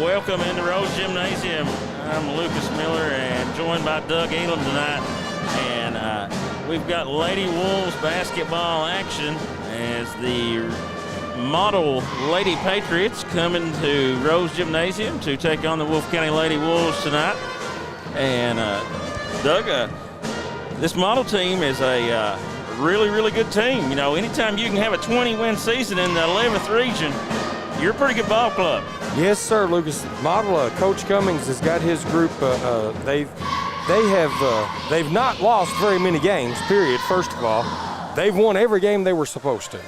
welcome into Rose Gymnasium. I'm Lucas Miller and joined by Doug Elam tonight. And we've got Lady Wolves basketball action as the model Lady Patriots coming to Rose Gymnasium to take on the Wolfe County Lady Wolves tonight. And Doug, this model team is a really, really good team. You know, anytime you can have a 20-win season in the 11th region, you're a pretty good ball club. Yes, sir, Lucas. Model Coach Cummings has got his group. They've not lost very many games. Period. First of all, they've won every game they were supposed to.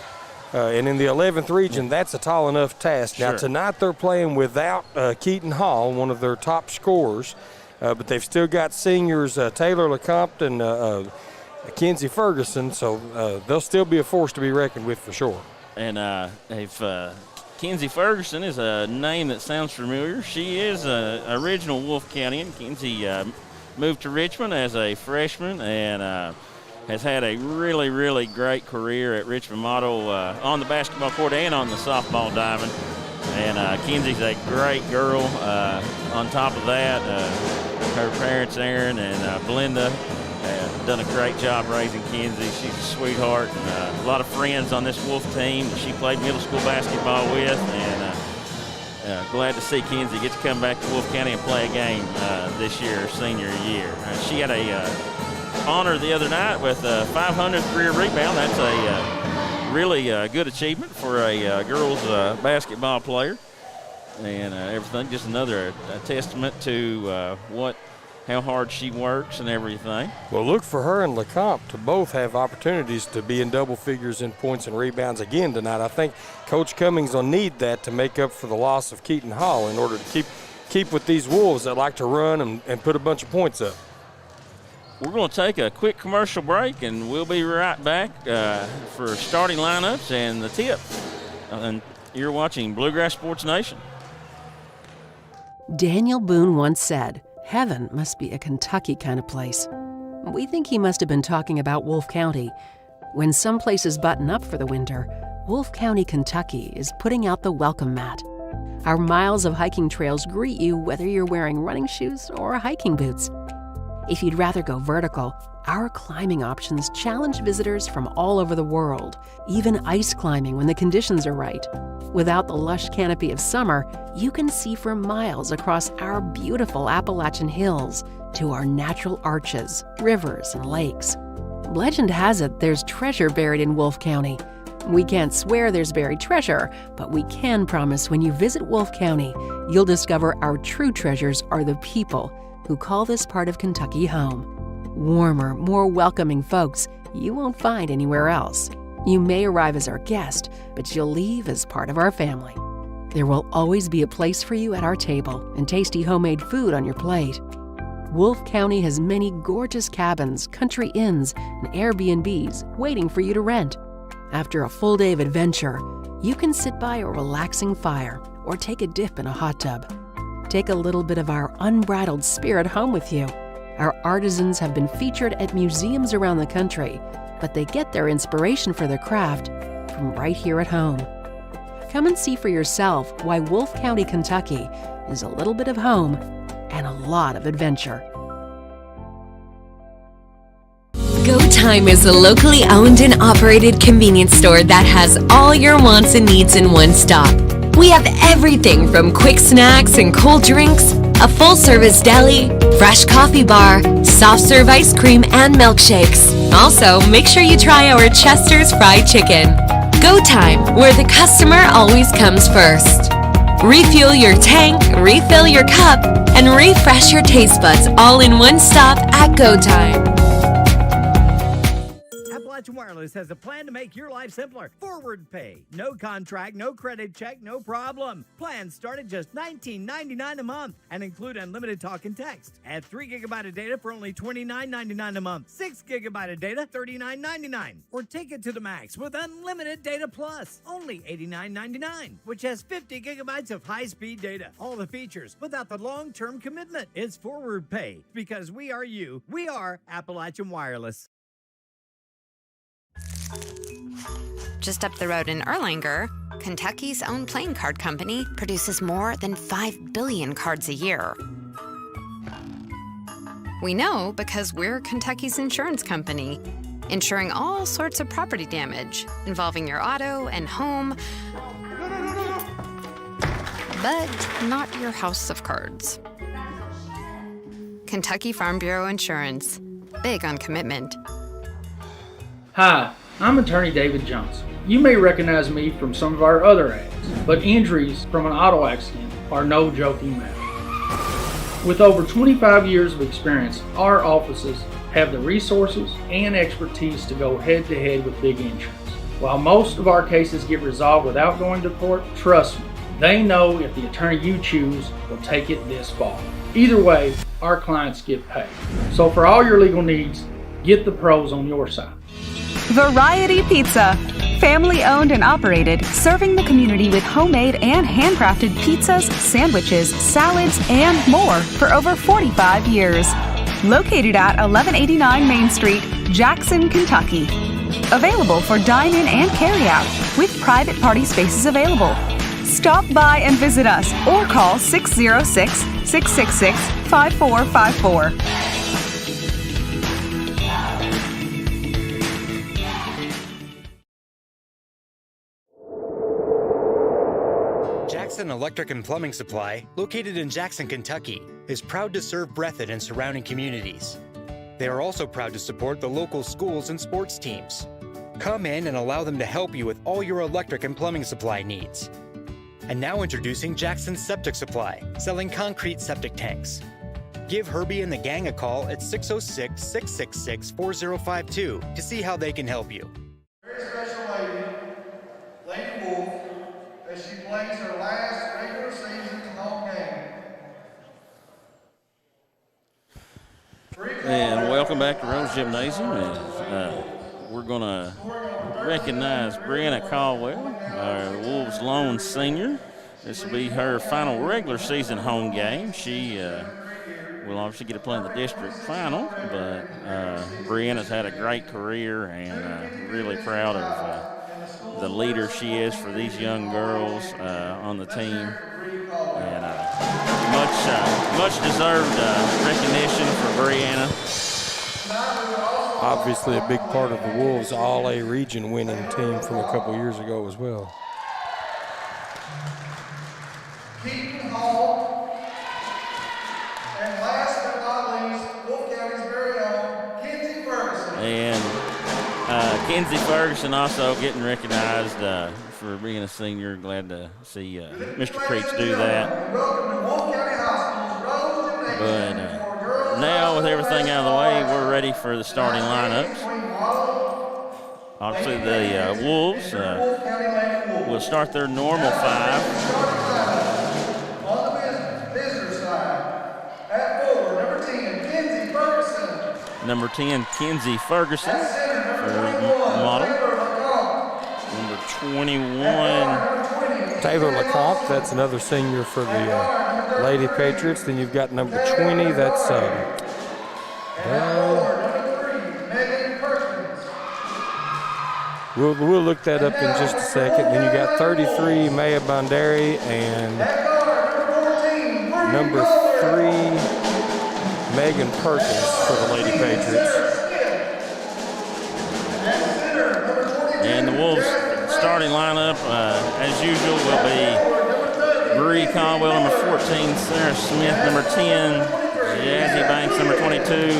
And in the 11th region, that's a tall enough task. Sure. Now tonight they're playing without Keaton Hall, one of their top scorers, but they've still got seniors Taylor LeCompte and Kenzie Ferguson, so they'll still be a force to be reckoned with for sure. And Kenzie Ferguson is a name that sounds familiar. She is an original Wolfe Countyan. Kenzie moved to Richmond as a freshman and has had a really, really great career at Richmond Model on the basketball court and on the softball diamond. And Kenzie's a great girl. On top of that, her parents, Aaron and Belinda, have done a great job raising Kenzie. She's a sweetheart and a lot of friends on this Wolfe team that she played middle school basketball with. And glad to see Kenzie get to come back to Wolfe County and play a game this year, her senior year. She had a honor the other night with a 500 career rebound. That's a really good achievement for a girls basketball player. And everything, just another testament to how hard she works and everything. Well, look for her and LeCompte to both have opportunities to be in double figures in points and rebounds again tonight. I think Coach Cummings will need that to make up for the loss of Keaton Hall in order to keep with these Wolves that like to run and put a bunch of points up. We're going to take a quick commercial break, and we'll be right back for starting lineups and the tip. And you're watching Bluegrass Sports Nation. Daniel Boone once said, "Heaven must be a Kentucky kind of place." We think he must have been talking about Wolfe County. When some places button up for the winter, Wolfe County, Kentucky is putting out the welcome mat. Our miles of hiking trails greet you whether you're wearing running shoes or hiking boots. If you'd rather go vertical, our climbing options challenge visitors from all over the world, even ice climbing when the conditions are right. Without the lush canopy of summer, you can see for miles across our beautiful Appalachian hills to our natural arches, rivers, and lakes. Legend has it there's treasure buried in Wolfe County. We can't swear there's buried treasure, but we can promise when you visit Wolfe County, you'll discover our true treasures are the people who call this part of Kentucky home. Warmer, more welcoming folks you won't find anywhere else. You may arrive as our guest, but you'll leave as part of our family. There will always be a place for you at our table and tasty homemade food on your plate. Wolfe County has many gorgeous cabins, country inns, and Airbnbs waiting for you to rent. After a full day of adventure, you can sit by a relaxing fire or take a dip in a hot tub. Take a little bit of our unbridled spirit home with you. Our artisans have been featured at museums around the country, but they get their inspiration for their craft from right here at home. Come and see for yourself why Wolfe County, Kentucky is a little bit of home and a lot of adventure. Go Time is a locally owned and operated convenience store that has all your wants and needs in one stop. We have everything from quick snacks and cold drinks, a full-service deli, fresh coffee bar, soft-serve ice cream, and milkshakes. Also, make sure you try our Chester's Fried Chicken. Go Time, where the customer always comes first. Refuel your tank, refill your cup, and refresh your taste buds all in one stop at Go Time. Appalachian Wireless has a plan to make your life simpler. Forward pay. No contract, no credit check, no problem. Plans start at just $19.99 a month and include unlimited talk and text. Add 3 gigabyte of data for only $29.99 a month. 6 gigabyte of data, $39.99. Or take it to the max with unlimited data plus, only $89.99, which has 50 gigabytes of high-speed data. All the features without the long-term commitment. It's forward pay because we are you. We are Appalachian Wireless. Just up the road in Erlanger, Kentucky's own playing card company produces more than 5 billion cards a year. We know because we're Kentucky's insurance company, insuring all sorts of property damage involving your auto and home, but not your house of cards. Kentucky Farm Bureau Insurance. Big on commitment. Hi, I'm attorney David Johnson. You may recognize me from some of our other ads, but injuries from an auto accident are no joking matter. With over 25 years of experience, our offices have the resources and expertise to go head-to-head with big insurance. While most of our cases get resolved without going to court, trust me, they know if the attorney you choose will take it this far. Either way, our clients get paid. So for all your legal needs, get the pros on your side. Variety Pizza. Family owned and operated, serving the community with homemade and handcrafted pizzas, sandwiches, salads, and more for over 45 years. Located at 1189 Main Street, Jackson, Kentucky. Available for dine-in and carry-out, with private party spaces available. Stop by and visit us or call 606-666-5454. Jackson Electric and Plumbing Supply, located in Jackson, Kentucky, is proud to serve Breathitt and surrounding communities. They are also proud to support the local schools and sports teams. Come in and allow them to help you with all your electric and plumbing supply needs. And now introducing Jackson Septic Supply, selling concrete septic tanks. Give Herbie and the gang a call at 606-666-4052 to see how they can help you. Very special Lady Wolfe, as she plays her last regular season home game. And welcome back to Rose Gymnasium. And, we're going to recognize Brianna Caldwell, our Wolves' lone senior. This will be her final regular season home game. She will obviously get to play in the district final, but Brianna's had a great career, and really proud of the leader she is for these young girls on the team. And much deserved recognition for Brianna. Obviously a big part of the Wolves' All-A region winning team from a couple years ago as well. Keaton Hall, and last but not least, Wolfe County's very own Kenzie Ferguson. And Kenzie Ferguson also getting recognized for being a senior. Glad to see Mr. Creech do that. Welcome to Wolfe County High School's Rose Gymnasium. But now with everything out of the way, we're ready for the starting lineups. Obviously the Wolves will start their normal five. On the visitor side, at forward, number 10, Kenzie Ferguson. Number 10, Kenzie Ferguson At center, for number 21, model. Taylor LeCompte. Number 21, Taylor LeCompte, that's another senior for the Lady Patriots. Then you've got number 20, that's Number 3, Megan Perkins. we'll look that up in just a second. Then you got 33, Maya Bondari, and number 3, Megan Perkins for the Lady Patriots. and the Wolves starting lineup, as usual, will be Bree Caldwell, number 14, Sarah Smith, number 10, Jazzy Banks, number 22,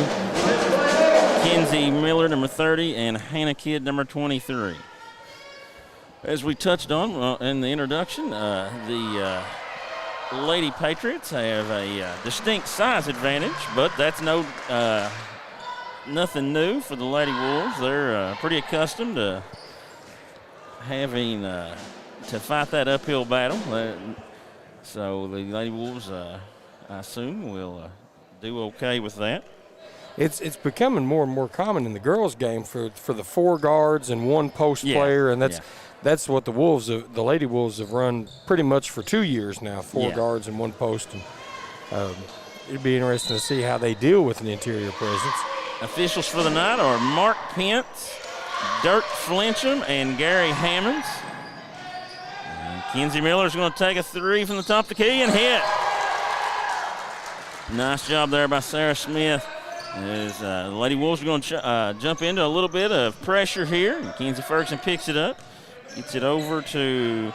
Kenzie Miller, number 30, and Hannah Kidd, number 23. As we touched on in the introduction, the Lady Patriots have a distinct size advantage, but that's nothing new for the Lady Wolves. They're pretty accustomed to having to fight that uphill battle. So the Lady Wolves, I assume, will do okay with that. It's becoming more and more common in the girls' game for the 4 guards and 1 post player, and that's what the Lady Wolves have run pretty much for 2 years now, 4 guards and 1 post. And it'd be interesting to see how they deal with an interior presence. Officials for the night are Mark Pence, Dirk Flincham, and Gary Hammonds. Kenzie Miller's going to take a three from the top of the key and hit. Nice job there by Sarah Smith. As the Lady Wolves are going to jump into a little bit of pressure here. And Kenzie Ferguson picks it up, gets it over to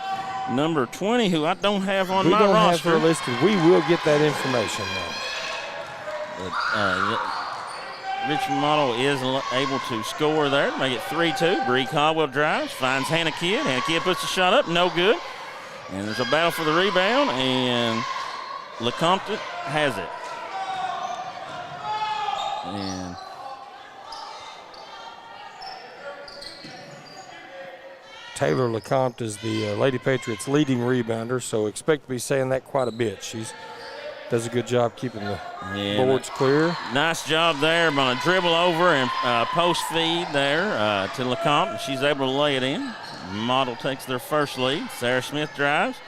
number 20, who I don't have on my roster. We don't have her listed. We will get that information now. But, Richmond Model is able to score there to make it 3-2. Bree Caldwell drives, finds Hannah Kidd. Hannah Kidd puts the shot up, no good. And there's a battle for the rebound, and LeCompton has it. And Taylor LeCompte is the Lady Patriots' leading rebounder, so expect to be saying that quite a bit. She does a good job keeping the boards clear. Nice job there on a dribble over and post feed there to LeCompte. She's able to lay it in. Model takes their first lead. Sarah Smith drives,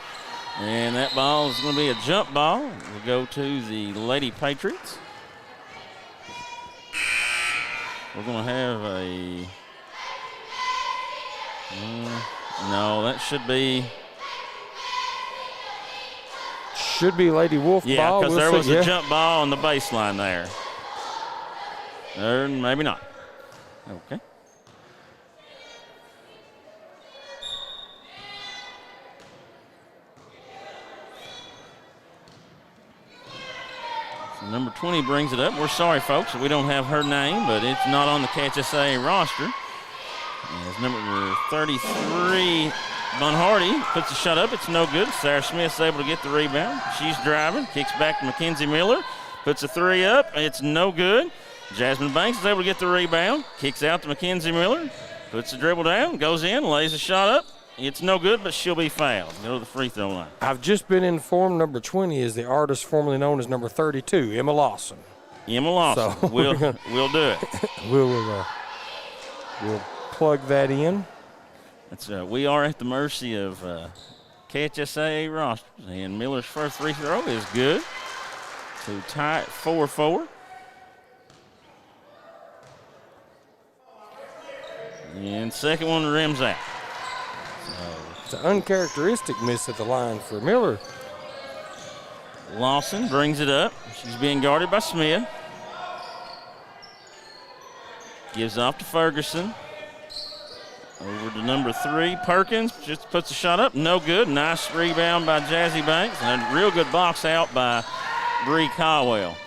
and that ball is going to be a jump ball. We'll go to the Lady Patriots. We're going to have a no, that should be Lady Wolf ball. Yeah, because there was a jump ball on the baseline there. Or maybe not. Okay. So number 20 brings it up. We're sorry, folks, that we don't have her name, but it's not on the Catch SA roster. As number 33, Bonhardy, puts the shot up. It's no good. Sarah Smith's able to get the rebound. She's driving, kicks back to Mackenzie Miller, puts a three up. It's no good. Jasmine Banks is able to get the rebound, kicks out to Mackenzie Miller, puts the dribble down, goes in, lays the shot up. It's no good, but she'll be fouled. Go to the free throw line. I've just been informed number 20 is the artist formerly known as number 32, Emma Lawson. Emma Lawson. So we'll do it. We'll plug that in. We are at the mercy of Catch SA rosters, and Miller's first free throw is good to tie it 4-4. And second one rims out. It's an uncharacteristic miss at the line for Miller. Lawson brings it up. She's being guarded by Smith. Gives off to Ferguson. Over to number 3, Perkins. Just puts a shot up. No good. Nice rebound by Jazzy Banks. And a real good box out by Bree Caldwell.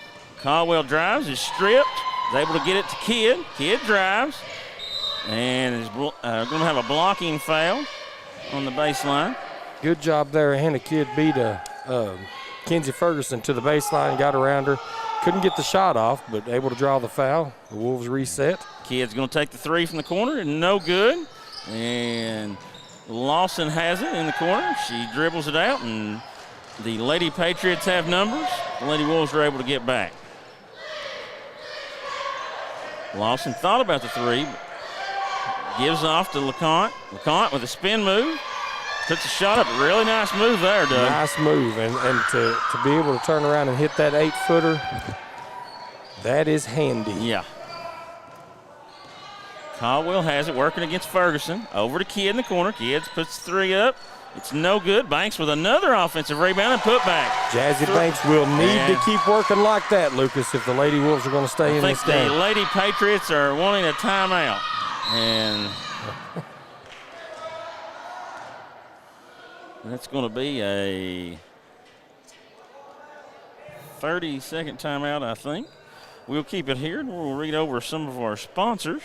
Caldwell drives, is stripped. Is able to get it to Kidd. Kidd drives. And is going to have a blocking foul on the baseline. Good job there. Hannah Kidd beat Kenzie Ferguson to the baseline, got around her. Couldn't get the shot off, but able to draw the foul. The Wolves reset. Kidd's going to take the three from the corner, and no good. And Lawson has it in the corner. She dribbles it out, and the Lady Patriots have numbers. The Lady Wolves are able to get back. Lawson thought about the three, but gives off to LeCompte. LeCompte with a spin move. Puts a shot up. A really nice move there, Doug. Nice move. And to be able to turn around and hit that 8-footer, that is handy. Yeah. Caldwell has it working against Ferguson. Over to Kidd in the corner. Kidd puts the three up. It's no good. Banks with another offensive rebound and put back. Jazzy Banks will need to keep working like that, Lucas, if the Lady Wolves are going to stay in this game. I think the Lady Patriots are wanting a timeout. And that's going to be a 30-second timeout, I think. We'll keep it here, and we'll read over some of our sponsors.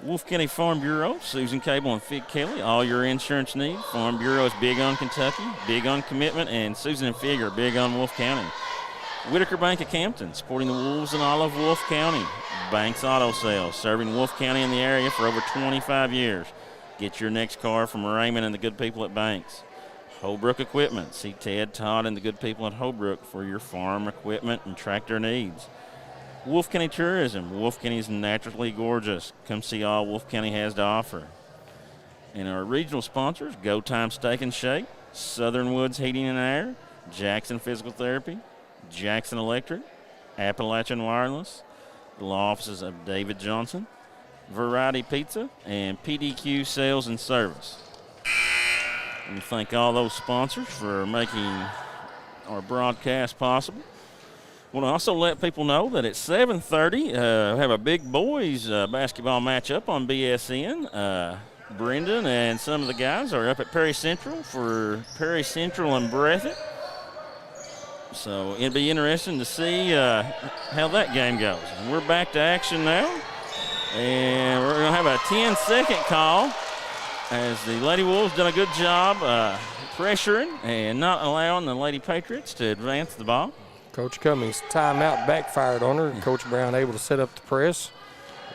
Wolfe County Farm Bureau, Susan Cable and Fig Kelly, all your insurance needs. Farm Bureau is big on Kentucky, big on commitment, and Susan and Fig are big on Wolfe County. Whitaker Bank of Campton, supporting the Wolves in all of Wolfe County. Banks Auto Sales, serving Wolfe County and the area for over 25 years. Get your next car from Raymond and the good people at Banks. Holbrook Equipment, see Ted, Todd, and the good people at Holbrook for your farm equipment and tractor needs. Wolfe County Tourism, Wolfe County is naturally gorgeous. Come see all Wolfe County has to offer. And our regional sponsors, Go Time Steak and Shake, Southern Woods Heating and Air, Jackson Physical Therapy, Jackson Electric, Appalachian Wireless, the law offices of David Johnson, Variety Pizza, and PDQ Sales and Service. And thank all those sponsors for making our broadcast possible. Want to also let people know that at 7:30, we have a big boys basketball matchup on BSN. Brendan and some of the guys are up at Perry Central for Perry Central and Breathitt. So it'll be interesting to see how that game goes. And we're back to action now. And we're going to have a 10-second call as the Lady Wolves done a good job pressuring and not allowing the Lady Patriots to advance the ball. Coach Cummings' timeout backfired on her, and Coach Brown able to set up the press.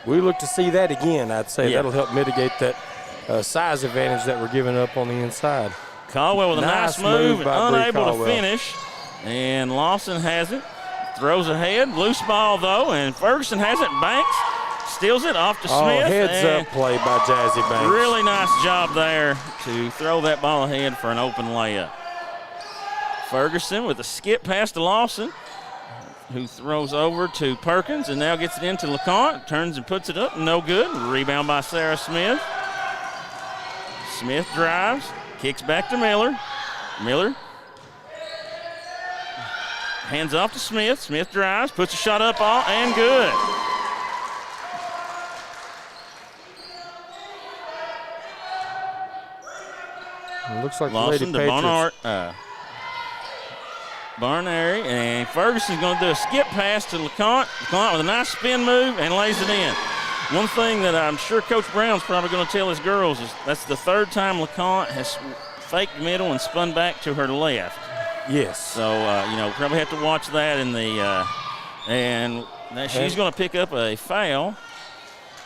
We look to see that again. I'd say that'll help mitigate that size advantage that we're giving up on the inside. Caldwell with a nice move and unable to Caldwell. finish. And Lawson has it. Throws ahead. Loose ball, though, and Ferguson has it. Banks steals it off to Smith. Heads-up play by Jazzy Banks. Really nice job there to throw that ball ahead for an open layup. Ferguson with a skip pass to Lawson, who throws over to Perkins and now gets it into LeConte. Turns and puts it up. No good. Rebound by Sarah Smith. Smith drives. Kicks back to Miller. Miller hands off to Smith. Smith drives. Puts a shot up and good. It looks like Lawson the to Lady Patriots. Barnary, and Ferguson's going to do a skip pass to LeConte. LeConte with a nice spin move and lays it in. One thing that I'm sure Coach Brown's probably going to tell his girls is that's the third time LeConte has faked middle and spun back to her left. Yes. So, probably have to watch that in the and she's going to pick up a foul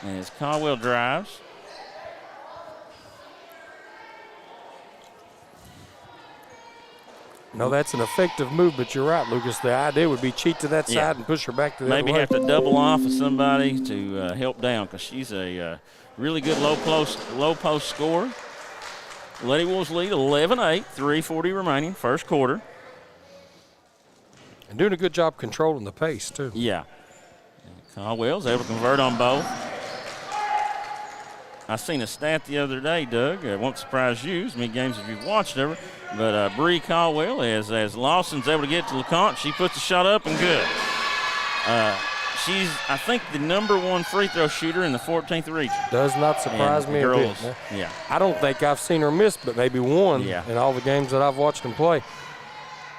as Caldwell drives. No, that's an effective move, but you're right, Lucas. The idea would be cheat to that side and push her back to the Maybe other way. have to double off of somebody to help down because she's a really good low post scorer. Lady Wolves lead 11-8, 3:40 remaining, first quarter. And doing a good job controlling the pace, too. Yeah. Caldwell's able to convert on both. I seen a stat the other day, Doug. It won't surprise you as many games as you've watched ever. But Bree Caldwell, as Lawson's able to get to LeConte, she puts the shot up and good. She's, I think, the #1 free throw shooter in the 14th region. Does not surprise me a bit. Yeah. I don't think I've seen her miss, but maybe one in all the games that I've watched them play.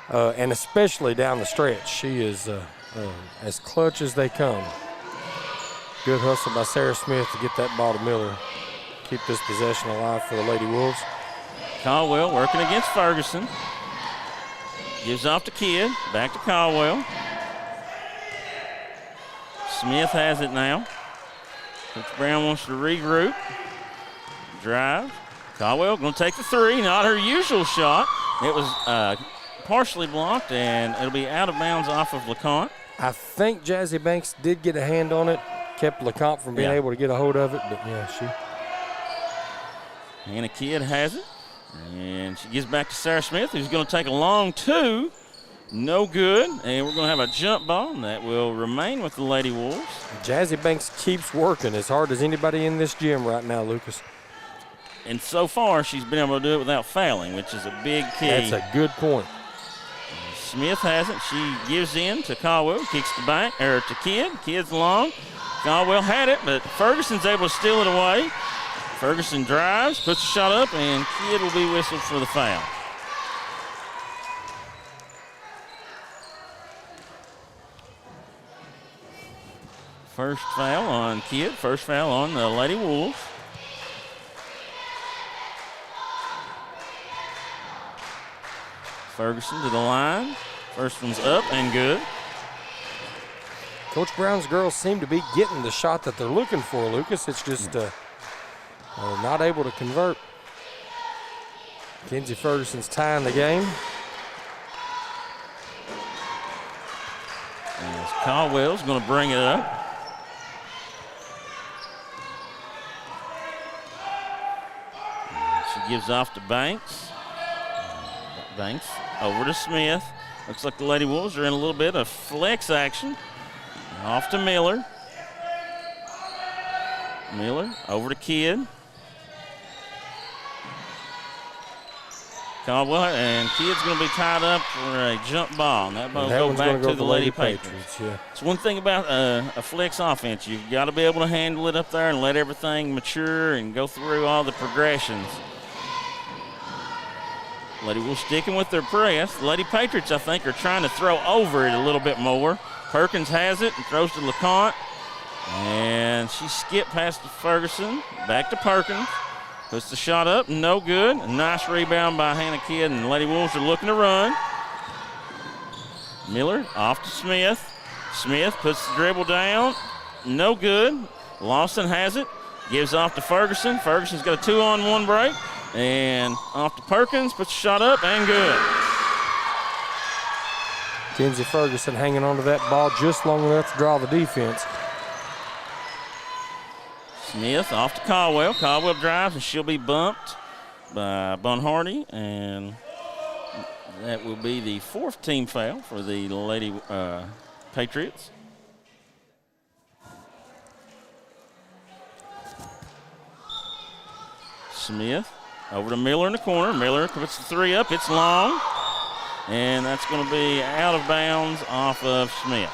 And especially down the stretch. She is as clutch as they come. Good hustle by Sarah Smith to get that ball to Miller. Keep this possession alive for the Lady Wolves. Caldwell working against Ferguson. Gives off to Kidd. Back to Caldwell. Smith has it now. Coach Brown wants to regroup. Drive. Caldwell going to take the three. Not her usual shot. It was partially blocked, and it'll be out of bounds off of LeConte. I think Jazzy Banks did get a hand on it. Kept LeConte from being able to get a hold of it, but she. Hannah Kidd has it. And she gives back to Sarah Smith, who's going to take a long two. No good. And we're going to have a jump ball, and that will remain with the Lady Wolves. Jazzy Banks keeps working as hard as anybody in this gym right now, Lucas. And so far, she's been able to do it without fouling, which is a big key. That's a good point. Smith has it. She gives in to Caldwell, kicks the back, or to Kidd. Kidd's long. Caldwell had it, but Ferguson's able to steal it away. Ferguson drives, puts a shot up, and Kidd will be whistled for the foul. First foul on Kidd, first foul on the Lady Wolves. Ferguson to the line. First one's up and good. Coach Brown's girls seem to be getting the shot that they're looking for, Lucas. It's just not able to convert. Kenzie Ferguson's tying the game. As Caldwell's going to bring it up. She gives off to Banks. Banks over to Smith. Looks like the Lady Wolves are in a little bit of flex action. Off to Miller. Miller over to Kidd. Caldwell, and Kid's going to be tied up for a jump ball. And that ball that goes one's back gonna go to the Lady Patriots. Yeah. It's one thing about a flex offense. You've got to be able to handle it up there and let everything mature and go through all the progressions. Lady Wolves sticking with their press. The Lady Patriots, I think, are trying to throw over it a little bit more. Perkins has it and throws to LeConte. And she skipped past Ferguson. Back to Perkins. Puts the shot up. No good. A nice rebound by Hannah Kidd, and the Lady Wolves are looking to run. Miller off to Smith. Smith puts the dribble down. No good. Lawson has it. Gives off to Ferguson. Ferguson's got a 2-on-1 break. And off to Perkins. Puts the shot up and good. Kenzie Ferguson hanging onto that ball just long enough to draw the defense. Smith off to Caldwell. Caldwell drives, and she'll be bumped by Bonhardy, and that will be the 4th team foul for the Lady Patriots. Smith over to Miller in the corner. Miller puts the 3 up. It's long, and that's going to be out of bounds off of Smith.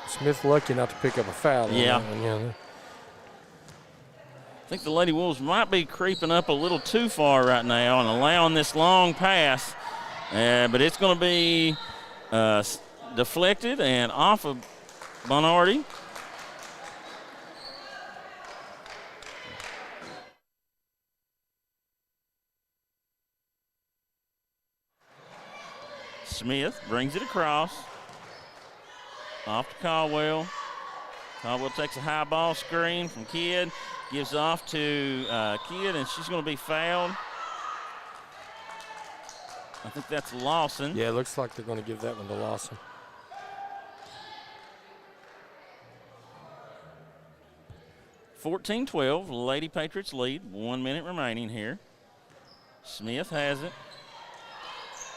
Smith lucky not to pick up a foul. Yeah. On that one, yeah. I think the Lady Wolves might be creeping up a little too far right now and allowing this long pass, but it's going to be deflected and off of Bonardi. Smith brings it across. Off to Caldwell. Caldwell takes a high ball screen from Kidd. Gives off to Kidd, and she's going to be fouled. I think that's Lawson. Yeah, it looks like they're going to give that one to Lawson. (14-12). Lady Patriots lead. 1 minute remaining here. Smith has it.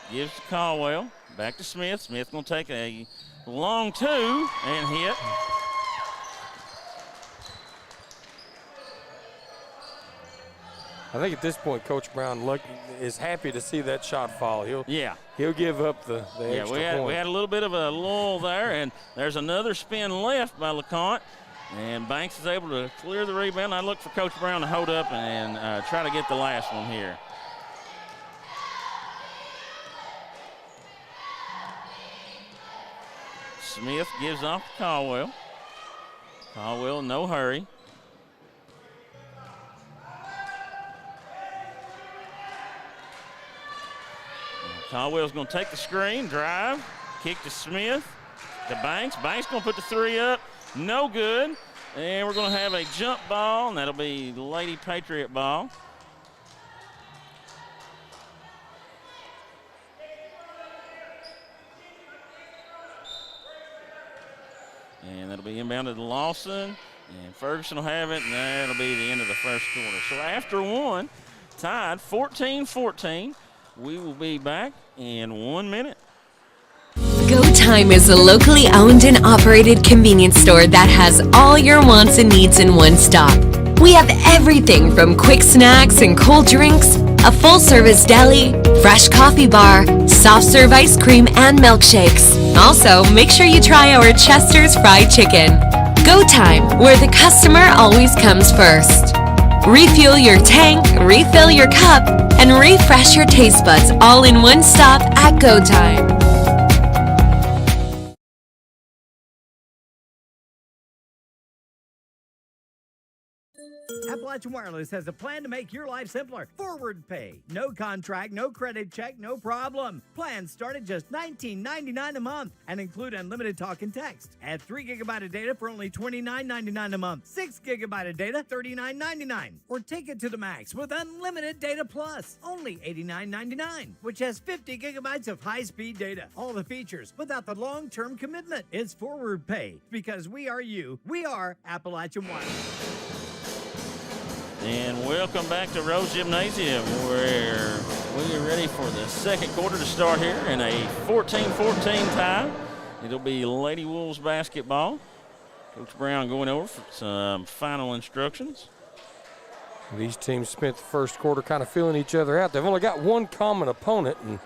Gives to Caldwell. Back to Smith. Smith going to take a long 2 and hit. I think at this point, Coach Brown is happy to see that shot fall. He'll give up the extra point. We had a little bit of a lull there, and there's another spin left by LeConte, and Banks is able to clear the rebound. I look for Coach Brown to hold up and try to get the last one here. Smith gives off to Caldwell. Caldwell, no hurry. Caldwell's going to take the screen, drive, kick to Smith, to Banks. Banks going to put the 3 up, no good. And we're going to have a jump ball, and that'll be the Lady Patriot ball. And that'll be inbounded to Lawson, and Ferguson will have it, and that'll be the end of the first quarter. So after 1, tied 14-14. We will be back in 1 minute. Go Time is a locally owned and operated convenience store that has all your wants and needs in one stop. We have everything from quick snacks and cold drinks, a full-service deli, fresh coffee bar, soft-serve ice cream, and milkshakes. Also, make sure you try our Chester's Fried Chicken. Go Time, where the customer always comes first. Refuel your tank, refill your cup, and refresh your taste buds all in one stop at Go Time. Appalachian Wireless has a plan to make your life simpler. Forward pay. No contract, no credit check, no problem. Plans start at just $19.99 a month and include unlimited talk and text. Add 3 gigabyte of data for only $29.99 a month. 6 gigabyte of data, $39.99. Or take it to the max with unlimited data plus, only $89.99, which has 50 gigabytes of high-speed data. All the features without the long-term commitment. It's forward pay because we are you. We are Appalachian Wireless. And welcome back to Rose Gymnasium, where we are ready for the second quarter to start here in a 14-14 tie. It'll be Lady Wolves basketball. Coach Brown going over for some final instructions. These teams spent the first quarter kind of feeling each other out. They've only got one common opponent, and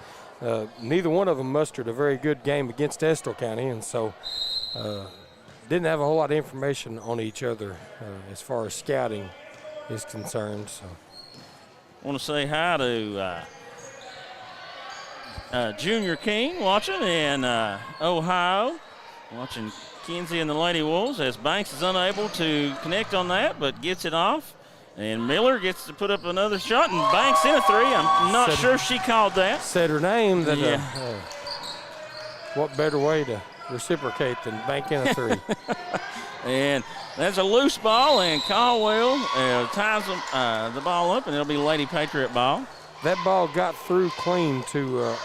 neither one of them mustered a very good game against Estill County, and so didn't have a whole lot of information on each other as far as scouting is concerned. So, I want to say hi to Junior King watching in Ohio, watching Kenzie and the Lady Wolves as Banks is unable to connect on that, but gets it off. And Miller gets to put up another shot, and Banks in a three. I'm not sure she called that. Said her name. That, yeah. What better way to reciprocate than bank in a three? And that's a loose ball, and Caldwell ties the ball up, and it'll be Lady Patriot ball. That ball got through clean to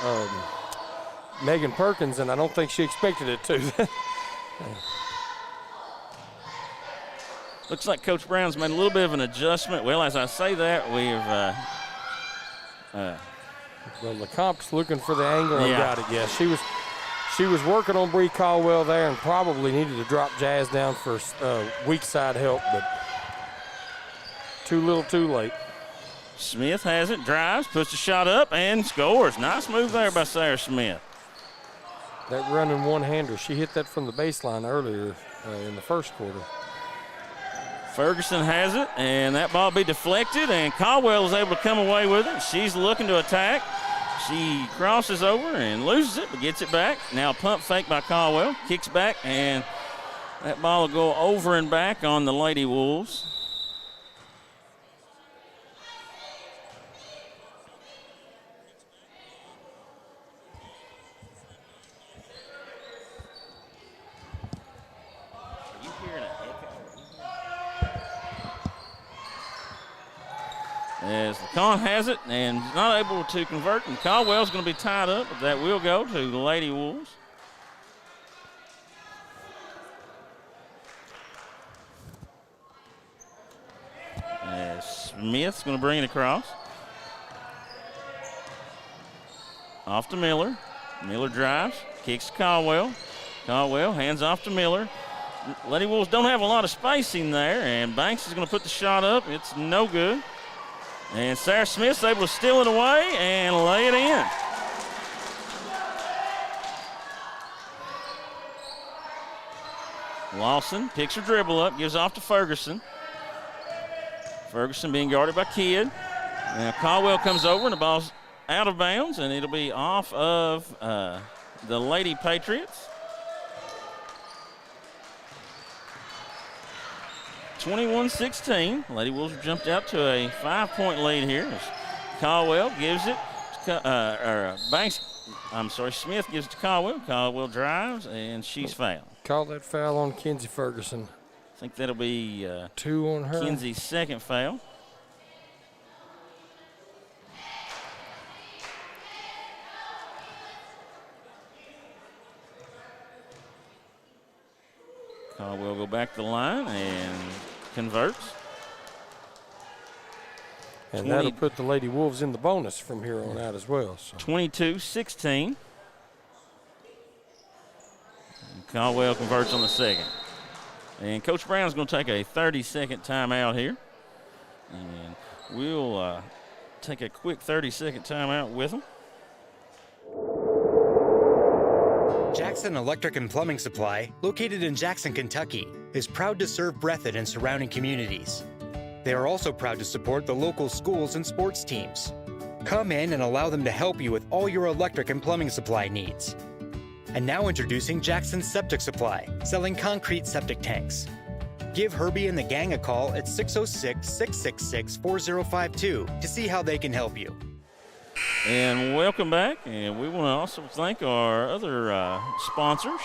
Megan Perkins, and I don't think she expected it to. Looks like Coach Brown's made a little bit of an adjustment. Well, as I say that, we've well, LeCompte's looking for the angle and yeah. got it. Yeah, she was working on Bree Caldwell there and probably needed to drop Jazz down for weak side help, but too little too late. Smith has it, drives, puts the shot up, and scores. Nice move there by Sarah Smith. That running one-hander, she hit that from the baseline earlier in the first quarter. Ferguson has it, and that ball be deflected, and Caldwell is able to come away with it. She's looking to attack. She crosses over and loses it, but gets it back. Now pump fake by Caldwell, kicks back, and that ball will go over and back on the Lady Wolves. As LeCon has it and not able to convert, and Caldwell's going to be tied up, but that will go to the Lady Wolves. As Smith's going to bring it across. Off to Miller. Miller drives, kicks to Caldwell. Caldwell hands off to Miller. Lady Wolves don't have a lot of spacing there, and Banks is going to put the shot up. It's no good. And Sarah Smith's able to steal it away and lay it in. Lawson picks her dribble up, gives off to Ferguson. Ferguson being guarded by Kidd. Now Caldwell comes over and the ball's out of bounds, and it'll be off of the Lady Patriots. 21-16. Lady Wolves jumped out to a 5-point lead here. Caldwell gives it to Smith gives it to Caldwell. Caldwell drives, and she's fouled. Call that foul on Kenzie Ferguson. I think that'll be 2 on her. Kenzie's second foul. Caldwell go back to the line and converts. And that'll put the Lady Wolves in the bonus from here on out as well. So. 22-16. Caldwell converts on the second. And Coach Brown's going to take a 30-second timeout here. And we'll take a quick 30-second timeout with them. Jackson Electric and Plumbing Supply, located in Jackson, Kentucky, is proud to serve Breathitt and surrounding communities. They are also proud to support the local schools and sports teams. Come in and allow them to help you with all your electric and plumbing supply needs. And now introducing Jackson Septic Supply, selling concrete septic tanks. Give Herbie and the gang a call at 606-666-4052 to see how they can help you. And welcome back, and we want to also thank our other sponsors.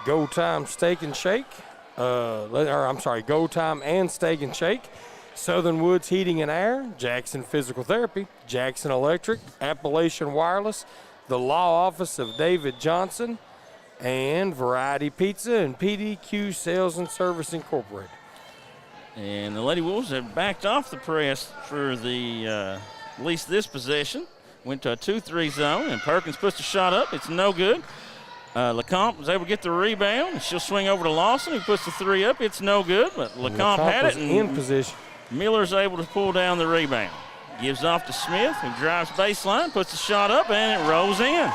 Go Time Steak and Shake, Go Time and Steak and Shake, Southern Woods Heating and Air, Jackson Physical Therapy, Jackson Electric, Appalachian Wireless, the Law Office of David Johnson, and Variety Pizza and Pdq Sales and Services Incorporated. And the Lady Wolves have backed off the press for the at least this possession. Went to a 2-3 zone, and Perkins puts the shot up. It's no good. LeCompte was able to get the rebound, and she'll swing over to Lawson, who puts the 3 up. It's no good, but LeCompte had it. In position. Miller's able to pull down the rebound. Gives off to Smith, who drives baseline, puts the shot up, and it rolls in.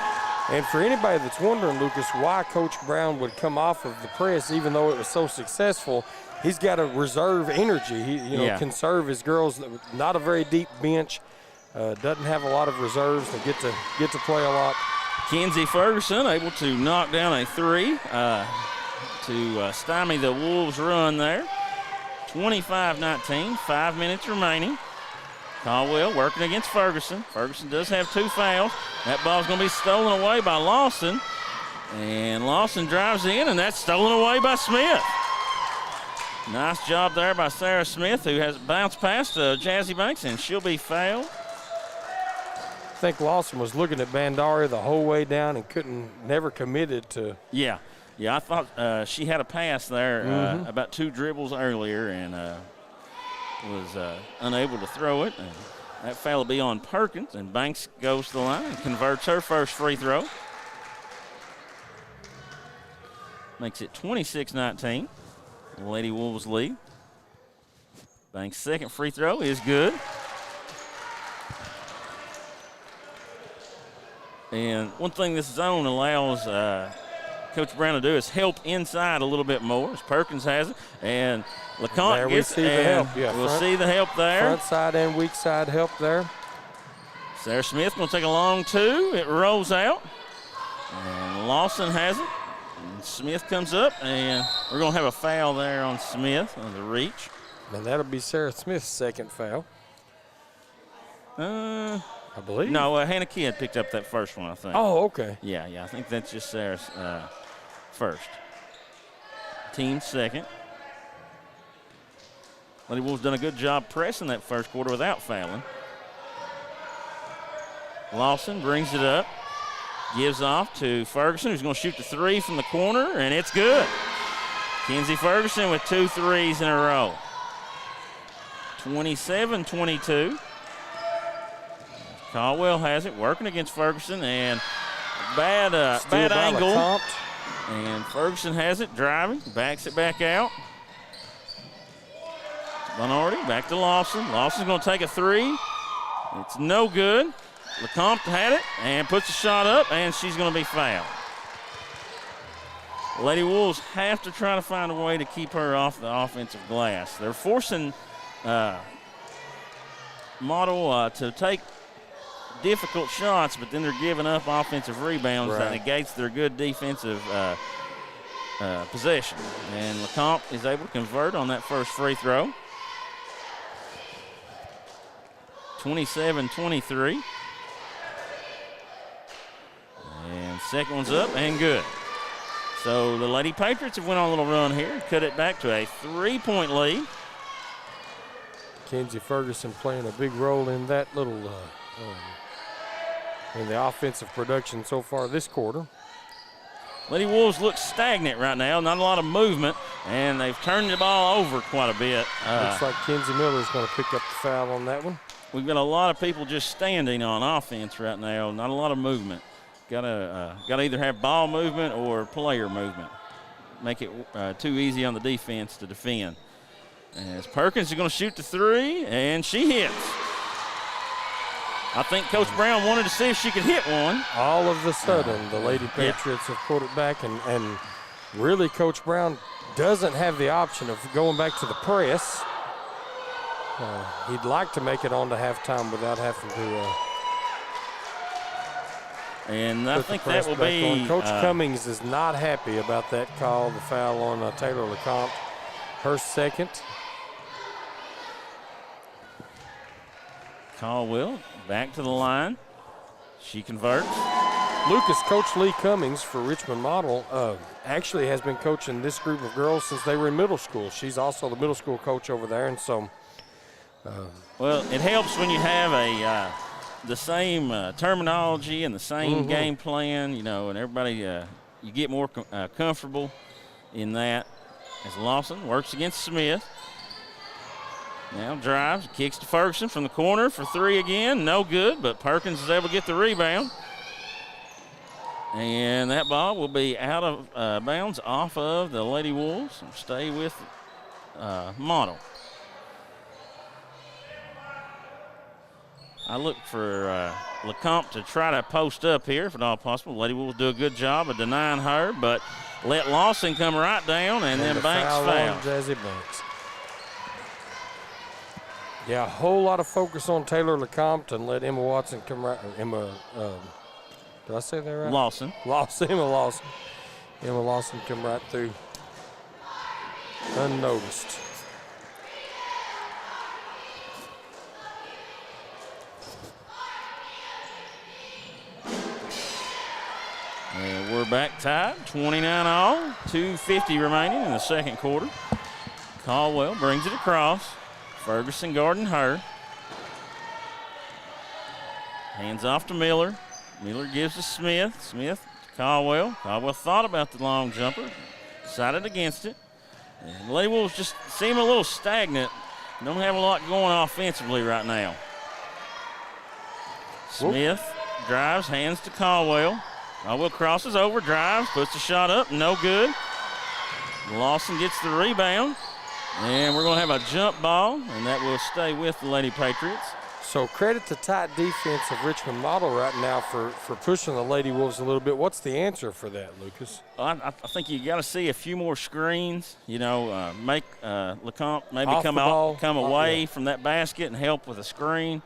And for anybody that's wondering, Lucas, why Coach Brown would come off of the press, even though it was so successful, he's got to reserve energy. He can serve his girls. Not a very deep bench. Doesn't have a lot of reserves. They get to play a lot. Kenzie Ferguson able to knock down a three to stymie the Wolves' run there. 25-19, 5 minutes remaining. Caldwell working against Ferguson. Ferguson does have 2 fouls. That ball's going to be stolen away by Lawson. And Lawson drives in, and that's stolen away by Smith. Nice job there by Sarah Smith, who has bounced past Jazzy Banks, and she'll be fouled. I think Lawson was looking at Bandari the whole way down and never committed to. Yeah, I thought she had a pass there about 2 dribbles earlier and was unable to throw it. And that foul will be on Perkins, and Banks goes to the line and converts her first free throw. Makes it 26-19. The Lady Wolves lead. Banks' second free throw is good. And one thing this zone allows Coach Brown to do is help inside a little bit more, as Perkins has it. And LeConte gets it. The help. Yeah, we'll see the help there. Front side and weak side help there. Sarah Smith going to take a long 2. It rolls out. And Lawson has it. And Smith comes up, and we're going to have a foul there on Smith on the reach. And that'll be Sarah Smith's second foul. I believe. No, Hannah Kidd picked up that first one, I think. Oh, okay. Yeah, I think that's just Sarah's first. Team's second. Lady Wolves done a good job pressing that first quarter without fouling. Lawson brings it up. Gives off to Ferguson, who's going to shoot the 3 from the corner, and it's good. Kenzie Ferguson with 2 threes in a row. 27-22. Caldwell has it, working against Ferguson, and bad angle. And Ferguson has it, driving, backs it back out. Bonardi back to Lawson. Lawson's going to take a 3. It's no good. LeCompte had it and puts the shot up, and she's going to be fouled. Lady Wolves have to try to find a way to keep her off the offensive glass. They're forcing Model to take difficult shots, but then they're giving up offensive rebounds that negates their good defensive possession. And LeCompte is able to convert on that first free throw. 27-23. And second one's up and good. So the Lady Patriots have went on a little run here, cut it back to a 3-point lead. Kenzie Ferguson playing a big role in that little in the offensive production so far this quarter. Lady Wolves look stagnant right now, not a lot of movement, and they've turned the ball over quite a bit. Looks like Kenzie Miller's going to pick up the foul on that one. We've got a lot of people just standing on offense right now, not a lot of movement. Gotta either have ball movement or player movement. Make it too easy on the defense to defend. As Perkins is going to shoot the 3, and she hits. I think Coach Brown wanted to see if she could hit one. All of a sudden, the Lady Patriots have pulled it back, and really Coach Brown doesn't have the option of going back to the press. He'd like to make it on to halftime without having to and I think that will be on. Coach Cummings is not happy about that call, the foul on Taylor LeCompte. Her second. Caldwell back to the line. She converts. Lucas, Coach Lee Cummings for Richmond Model actually has been coaching this group of girls since they were in middle school. She's also the middle school coach over there, and so. Well, it helps when you have the same terminology and the same game plan, and everybody, you get more comfortable in that. As Lawson works against Smith. Now drives, kicks to Ferguson from the corner for 3 again. No good, but Perkins is able to get the rebound. And that ball will be out of bounds off of the Lady Wolves and stay with Model. I look for LeCompte to try to post up here if at all possible. Lady Wolves do a good job of denying her, but let Lawson come right down, and then Banks foul. Jazzy Banks. Yeah, a whole lot of focus on Taylor LeCompte and let Emma Watson come right. Did I say that right? Lawson. Emma Lawson. Emma Lawson come right through unnoticed. And we're back tied, 29 all, 2:50 remaining in the second quarter. Caldwell brings it across. Ferguson guarding her. Hands off to Miller. Miller gives to Smith. Smith to Caldwell. Caldwell thought about the long jumper, decided against it. And the Lady Wolves just seem a little stagnant. Don't have a lot going offensively right now. Smith drives, hands to Caldwell. Caldwell crosses over, drives, puts the shot up, no good. Lawson gets the rebound, and we're going to have a jump ball, and that will stay with the Lady Patriots. So credit the tight defense of Richmond Model right now for pushing the Lady Wolves a little bit. What's the answer for that, Lucas? I think you got to see a few more screens. Make LeCompte maybe come away from that basket and help with a screen.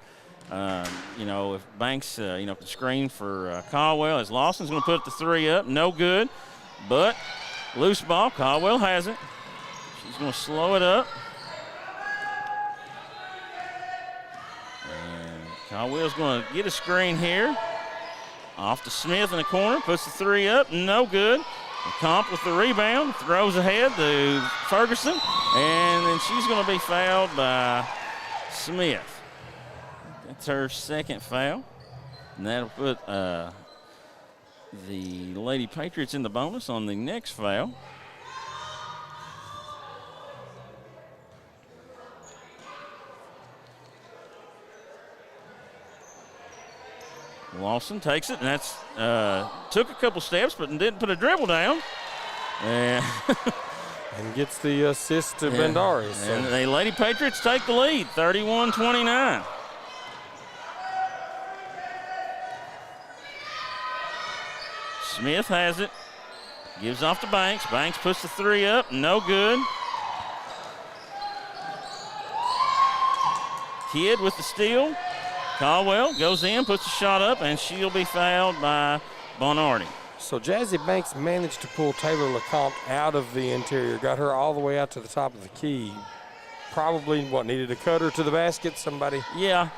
If Banks, can screen for Caldwell, as Lawson's going to put the three up, no good. But loose ball, Caldwell has it. She's going to slow it up. And Caldwell's going to get a screen here. Off to Smith in the corner, puts the three up, no good. LeCompte with the rebound, throws ahead to Ferguson, and then she's going to be fouled by Smith. That's her second foul, and that'll put the Lady Patriots in the bonus on the next foul. Lawson takes it, and that's took a couple steps, but didn't put a dribble down. And gets the assist to Bandaris. So. And the Lady Patriots take the lead, 31-29. Smith has it, gives off to Banks. Banks puts the three up, no good. Kidd with the steal. Caldwell goes in, puts the shot up, and she'll be fouled by Bonardi. So Jazzy Banks managed to pull Taylor LeCompte out of the interior, got her all the way out to the top of the key. Probably, needed a cutter to the basket, somebody? Yeah.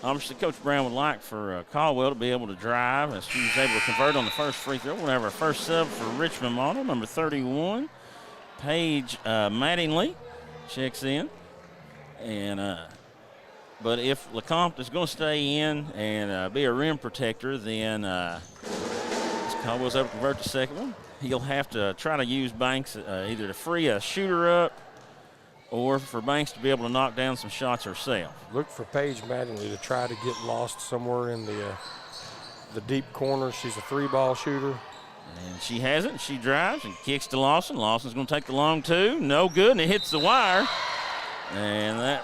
Obviously, Coach Brown would like for Caldwell to be able to drive, as she was able to convert on the first free throw. We'll have our first sub for Richmond Model, number 31. Paige Mattingly checks in. But if LeCompte is going to stay in and be a rim protector, then Caldwell's able to convert the second one. He'll have to try to use Banks either to free a shooter up or for Banks to be able to knock down some shots herself. Look for Paige Mattingly to try to get lost somewhere in the deep corner. She's a three-ball shooter. And she has it. She drives and kicks to Lawson. Lawson's going to take the long two. No good, and it hits the wire. And that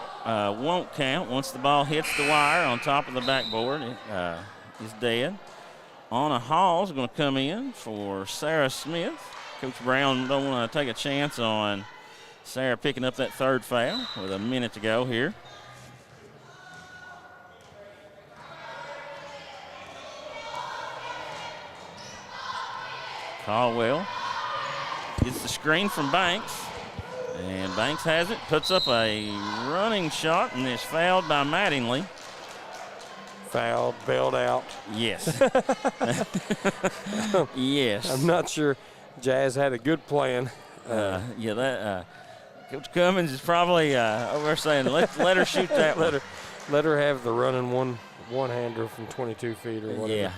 won't count. Once the ball hits the wire on top of the backboard, it is dead. Anna Hall's going to come in for Sarah Smith. Coach Brown don't want to take a chance on Sarah picking up that third foul with a minute to go here. Caldwell gets the screen from Banks, and Banks has it, puts up a running shot, and is fouled by Mattingly. Fouled, bailed out. Yes. Yes. I'm not sure Jazz had a good plan. Coach Cummins is probably over there saying, let her shoot that. Let her have the running one-hander from 22 feet or whatever. Yeah.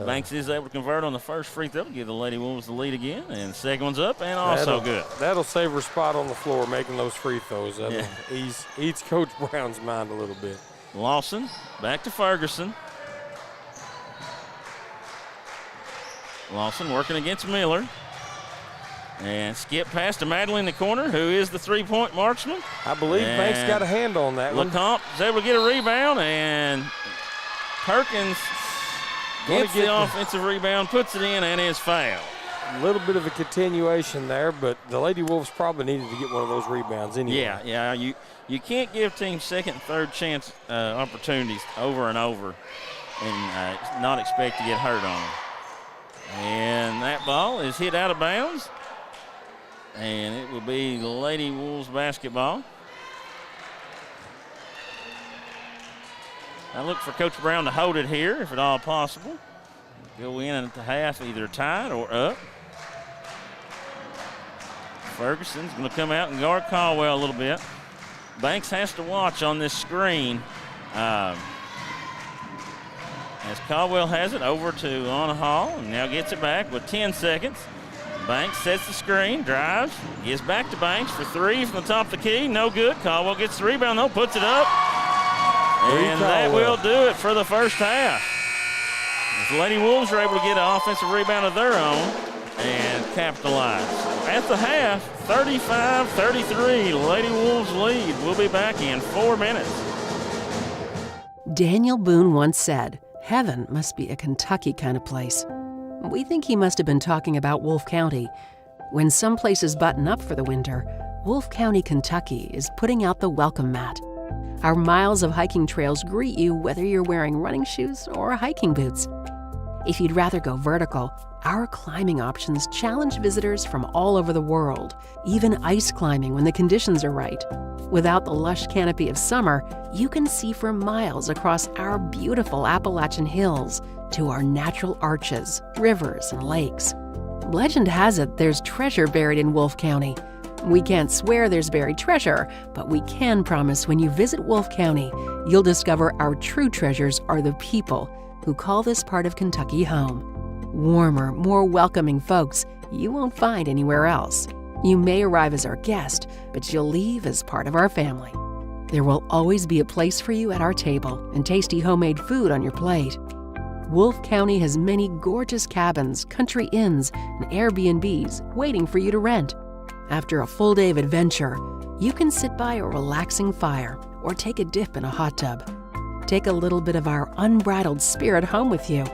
Banks is able to convert on the first free throw, give the Lady Wolves the lead again, and the second one's up and also good. That'll save her spot on the floor making those free throws. That'll ease Coach Brown's mind a little bit. Lawson back to Ferguson. Lawson working against Miller. And skip past to Madeline in the corner, who is the three-point marksman. I believe Banks got a hand on that one. LeCompte is able to get a rebound, and Perkins gets the offensive rebound, puts it in, and is fouled. A little bit of a continuation there, but the Lady Wolves probably needed to get one of those rebounds anyway. Yeah. You can't give teams second and third chance opportunities over and over and not expect to get hurt on them. And that ball is hit out of bounds, and it will be Lady Wolves basketball. I look for Coach Brown to hold it here, if at all possible. Go in at the half, either tied or up. Ferguson's going to come out and guard Caldwell a little bit. Banks has to watch on this screen as Caldwell has it over to Anna Hall and now gets it back with 10 seconds. Banks sets the screen, drives, gives back to Banks for three from the top of the key. No good. Caldwell gets the rebound, though, puts it up. And that will do it for the first half. The Lady Wolves are able to get an offensive rebound of their own and capitalize. At the half, 35-33, Lady Wolves lead. We'll be back in 4 minutes. Daniel Boone once said, "Heaven must be a Kentucky kind of place." We think he must have been talking about Wolfe County. When some places button up for the winter, Wolfe County, Kentucky is putting out the welcome mat. Our miles of hiking trails greet you whether you're wearing running shoes or hiking boots. If you'd rather go vertical, our climbing options challenge visitors from all over the world, even ice climbing when the conditions are right. Without the lush canopy of summer, you can see for miles across our beautiful Appalachian hills to our natural arches, rivers, and lakes. Legend has it there's treasure buried in Wolfe County. We can't swear there's buried treasure, but we can promise when you visit Wolfe County, you'll discover our true treasures are the people who call this part of Kentucky home. Warmer, more welcoming folks you won't find anywhere else. You may arrive as our guest, but you'll leave as part of our family. There will always be a place for you at our table and tasty homemade food on your plate. Wolfe County has many gorgeous cabins, country inns, and Airbnbs waiting for you to rent. After a full day of adventure, you can sit by a relaxing fire or take a dip in a hot tub. Take a little bit of our unbridled spirit home with you.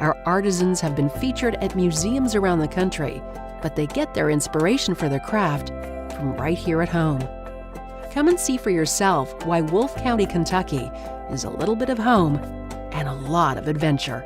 Our artisans have been featured at museums around the country, but they get their inspiration for their craft from right here at home. Come and see for yourself why Wolfe County, Kentucky is a little bit of home and a lot of adventure.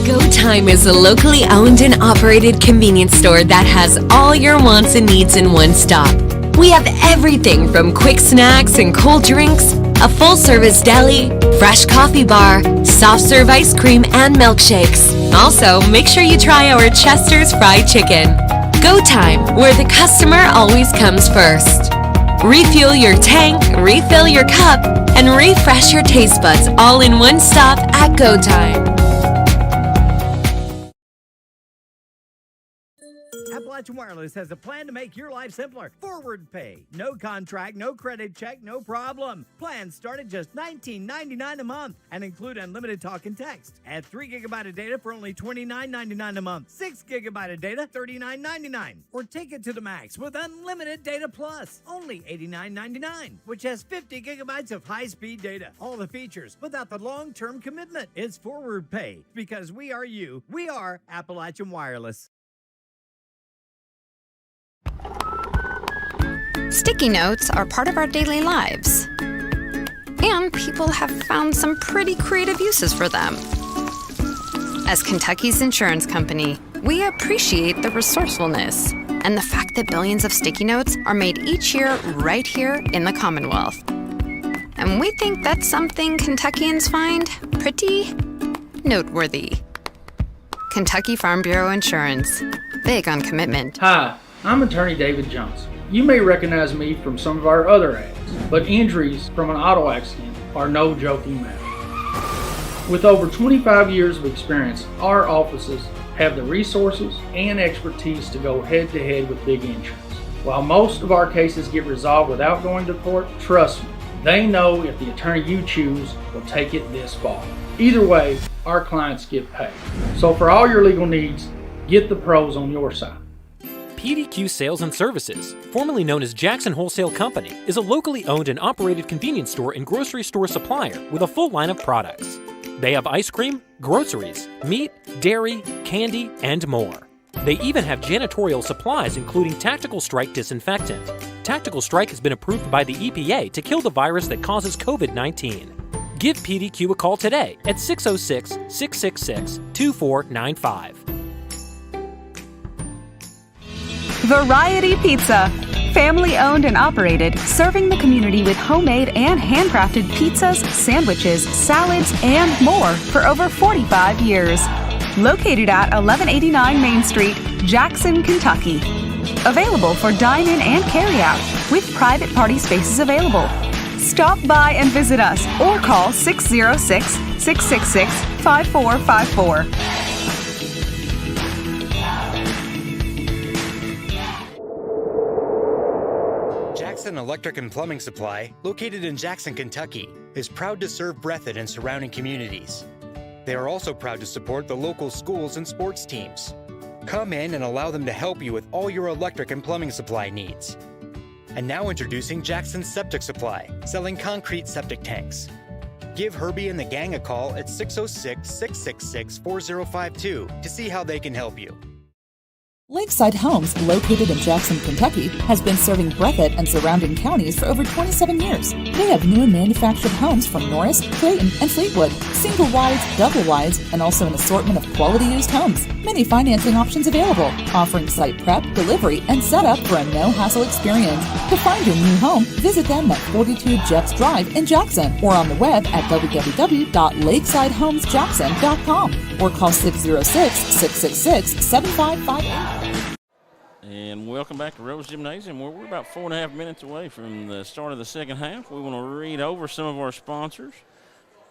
Go Time is a locally owned and operated convenience store that has all your wants and needs in one stop. We have everything from quick snacks and cold drinks, a full-service deli, fresh coffee bar, soft-serve ice cream, and milkshakes. Also, make sure you try our Chester's Fried Chicken. Go Time, where the customer always comes first. Refuel your tank, refill your cup, and refresh your taste buds all in one stop at Go Time. Appalachian Wireless has a plan to make your life simpler. Forward pay. No contract, no credit check, no problem. Plans start at just $19.99 a month and include unlimited talk and text. Add 3 gigabyte of data for only $29.99 a month. 6 gigabyte of data, $39.99. Or take it to the max with unlimited data plus, only $89.99, which has 50 gigabytes of high-speed data. All the features without the long-term commitment. It's forward pay because we are you. We are Appalachian Wireless. Sticky notes are part of our daily lives, and people have found some pretty creative uses for them. As Kentucky's insurance company, we appreciate the resourcefulness and the fact that billions of sticky notes are made each year right here in the Commonwealth. And we think that's something Kentuckians find pretty noteworthy. Kentucky Farm Bureau Insurance, big on commitment. Hi, I'm attorney David Johnson. You may recognize me from some of our other ads, but injuries from an auto accident are no joking matter. With over 25 years of experience, our offices have the resources and expertise to go head-to-head with big insurance. While most of our cases get resolved without going to court, trust me, they know if the attorney you choose will take it this far. Either way, our clients get paid. So for all your legal needs, get the pros on your side. Pdq Sales and Services, formerly known as Jackson Wholesale Company, is a locally owned and operated convenience store and grocery store supplier with a full line of products. They have ice cream, groceries, meat, dairy, candy, and more. They even have janitorial supplies, including Tactical Strike disinfectant. Tactical Strike has been approved by the EPA to kill the virus that causes COVID-19. Give PDQ a call today at 606-666-2495. Variety Pizza. Family owned and operated, serving the community with homemade and handcrafted pizzas, sandwiches, salads, and more for over 45 years. Located at 1189 Main Street, Jackson, Kentucky. Available for dine-in and carry-out, with private party spaces available. Stop by and visit us or call 606-666-5454. Jackson Electric and Plumbing Supply, located in Jackson, Kentucky, is proud to serve Breathitt and surrounding communities. They are also proud to support the local schools and sports teams. Come in and allow them to help you with all your electric and plumbing supply needs. And now introducing Jackson Septic Supply, selling concrete septic tanks. Give Herbie and the gang a call at 606-666-4052 to see how they can help you. Lakeside Homes, located in Jackson, Kentucky, has been serving Breathitt and surrounding counties for over 27 years. They have new manufactured homes from Norris, Clayton, and Fleetwood, single wides, double wides, and also an assortment of quality used homes. Many financing options available, offering site prep, delivery, and setup for a no-hassle experience. To find your new home, visit them at 42 Jeffs Drive in Jackson or on the web at www.lakesidehomesjackson.com or call 606-666-7558. And welcome back to Rose Gymnasium, where we're about 4.5 minutes away from the start of the second half. We want to read over some of our sponsors.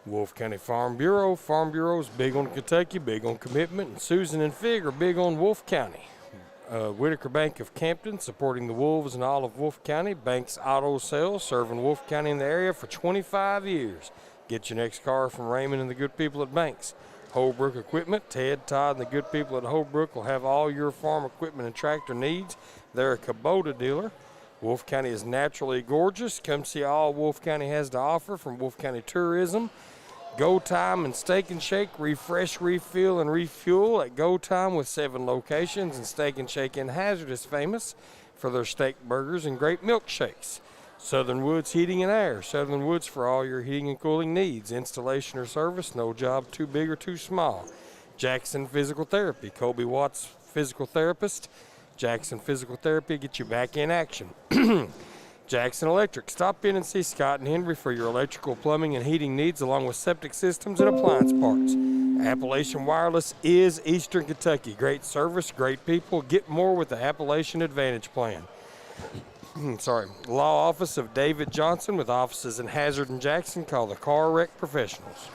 Wolfe County Farm Bureau. Farm Bureau is big on Kentucky, big on commitment. And Susan and Fig are big on Wolfe County. Whitaker Bank of Campton, supporting the Wolves and all of Wolfe County. Banks Auto Sales, serving Wolfe County in the area for 25 years. Get your next car from Raymond and the good people at Banks. Holbrook Equipment, Ted, Todd, and the good people at Holbrook will have all your farm equipment and tractor needs. They're a Kubota dealer. Wolfe County is naturally gorgeous. Come see all Wolfe County has to offer from Wolfe County Tourism. Go Time and Steak and Shake, refresh, refill, and refuel at Go Time with 7 locations. And Steak and Shake in Hazard is famous for their steak burgers and great milkshakes. Southern Woods Heating and Air. Southern Woods for all your heating and cooling needs. Installation or service, no job too big or too small. Jackson Physical Therapy. Colby Watts, physical therapist. Jackson Physical Therapy, get you back in action. Jackson Electric. Stop in and see Scott and Henry for your electrical, plumbing, and heating needs, along with septic systems and appliance parts. Appalachian Wireless is Eastern Kentucky. Great service, great people. Get more with the Appalachian Advantage Plan. Law Office of David Johnson, with offices in Hazard and Jackson. Call the Car Wreck Professionals.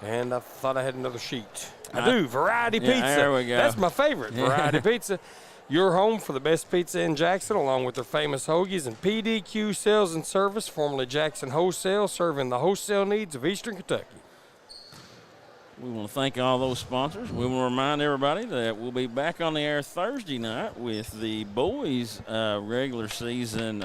And I thought I had another sheet. I do. Variety Pizza. There we go. That's my favorite. Variety Pizza. Your home for the best pizza in Jackson, along with their famous hoagies. And Pdq Sales and Service, formerly Jackson Wholesale, serving the wholesale needs of Eastern Kentucky. We want to thank all those sponsors. We want to remind everybody that we'll be back on the air Thursday night with the boys' regular season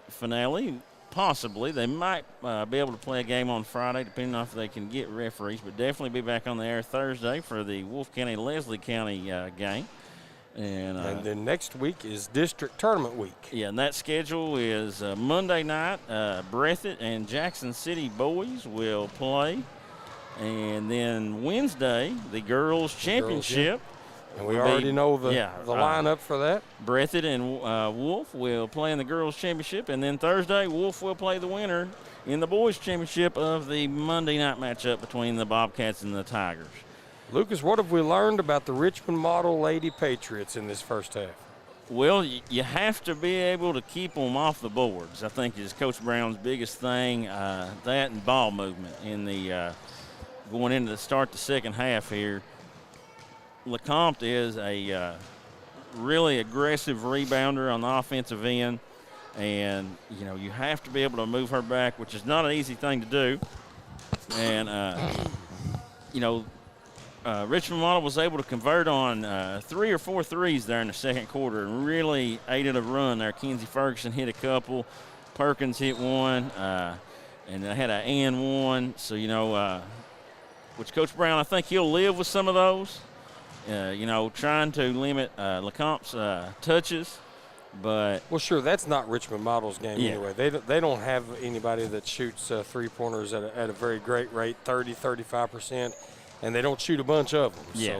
finale. Possibly. They might be able to play a game on Friday, depending on if they can get referees, but definitely be back on the air Thursday for the Wolfe County-Leslie County game. And then next week is district tournament week. Yeah, and that schedule is Monday night, Breathitt and Jackson City boys will play. And then Wednesday, the girls' championship. And we already know the lineup for that. Breathitt and Wolfe will play in the girls' championship. And then Thursday, Wolfe will play the winner in the boys' championship of the Monday night matchup between the Bobcats and the Tigers. Lucas, what have we learned about the Richmond Model Lady Patriots in this first half? Well, you have to be able to keep them off the boards, I think, is Coach Brown's biggest thing, that and ball movement in the going into the start the second half here. LeCompte is a really aggressive rebounder on the offensive end, and, you have to be able to move her back, which is not an easy thing to do. And, Richmond Model was able to convert on 3 or 4 threes there in the second quarter and really aided a run there. Kenzie Ferguson hit a couple. Perkins hit one. And they had an and one. So, which Coach Brown, I think he'll live with some of those. Trying to limit LeCompte's touches. But well, sure, that's not Richmond Model's game anyway. They don't have anybody that shoots three-pointers at a very great rate, 30, 35%, and they don't shoot a bunch of them. Yeah.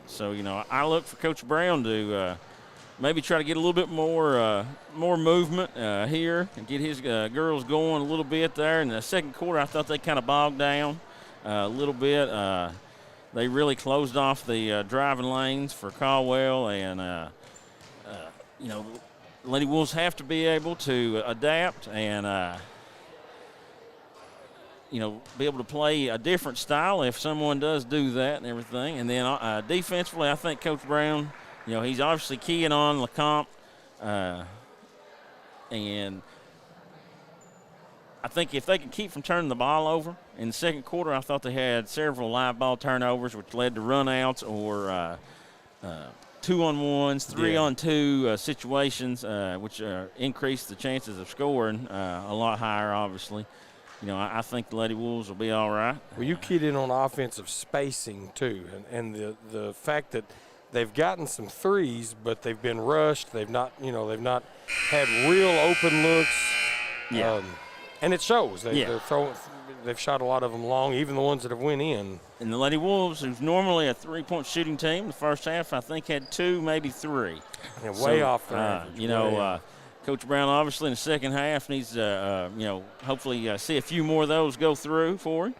So they're I look for Coach Brown to maybe try to get a little bit more movement here and get his girls going a little bit there. In the second quarter, I thought they kind of bogged down a little bit. They really closed off the driving lanes for Caldwell, and Lady Wolves have to be able to adapt and be able to play a different style if someone does do that and everything. And then defensively, I think Coach Brown, he's obviously keying on LeCompte, and I think if they can keep from turning the ball over in the second quarter, I thought they had several live ball turnovers, which led to run-outs or 2-on-1s, 3-on-2 situations, which increased the chances of scoring a lot higher, obviously. I think the Lady Wolves will be all right. Well, you keyed in on offensive spacing, too, and the fact that they've gotten some threes, but they've been rushed. They've not had real open looks. Yeah. And it shows. They've shot a lot of them long, even the ones that have went in. And the Lady Wolves, who's normally a three-point shooting team, the first half I think had 2, maybe 3. And way off their average. Coach Brown obviously in the second half needs to, hopefully see a few more of those go through for him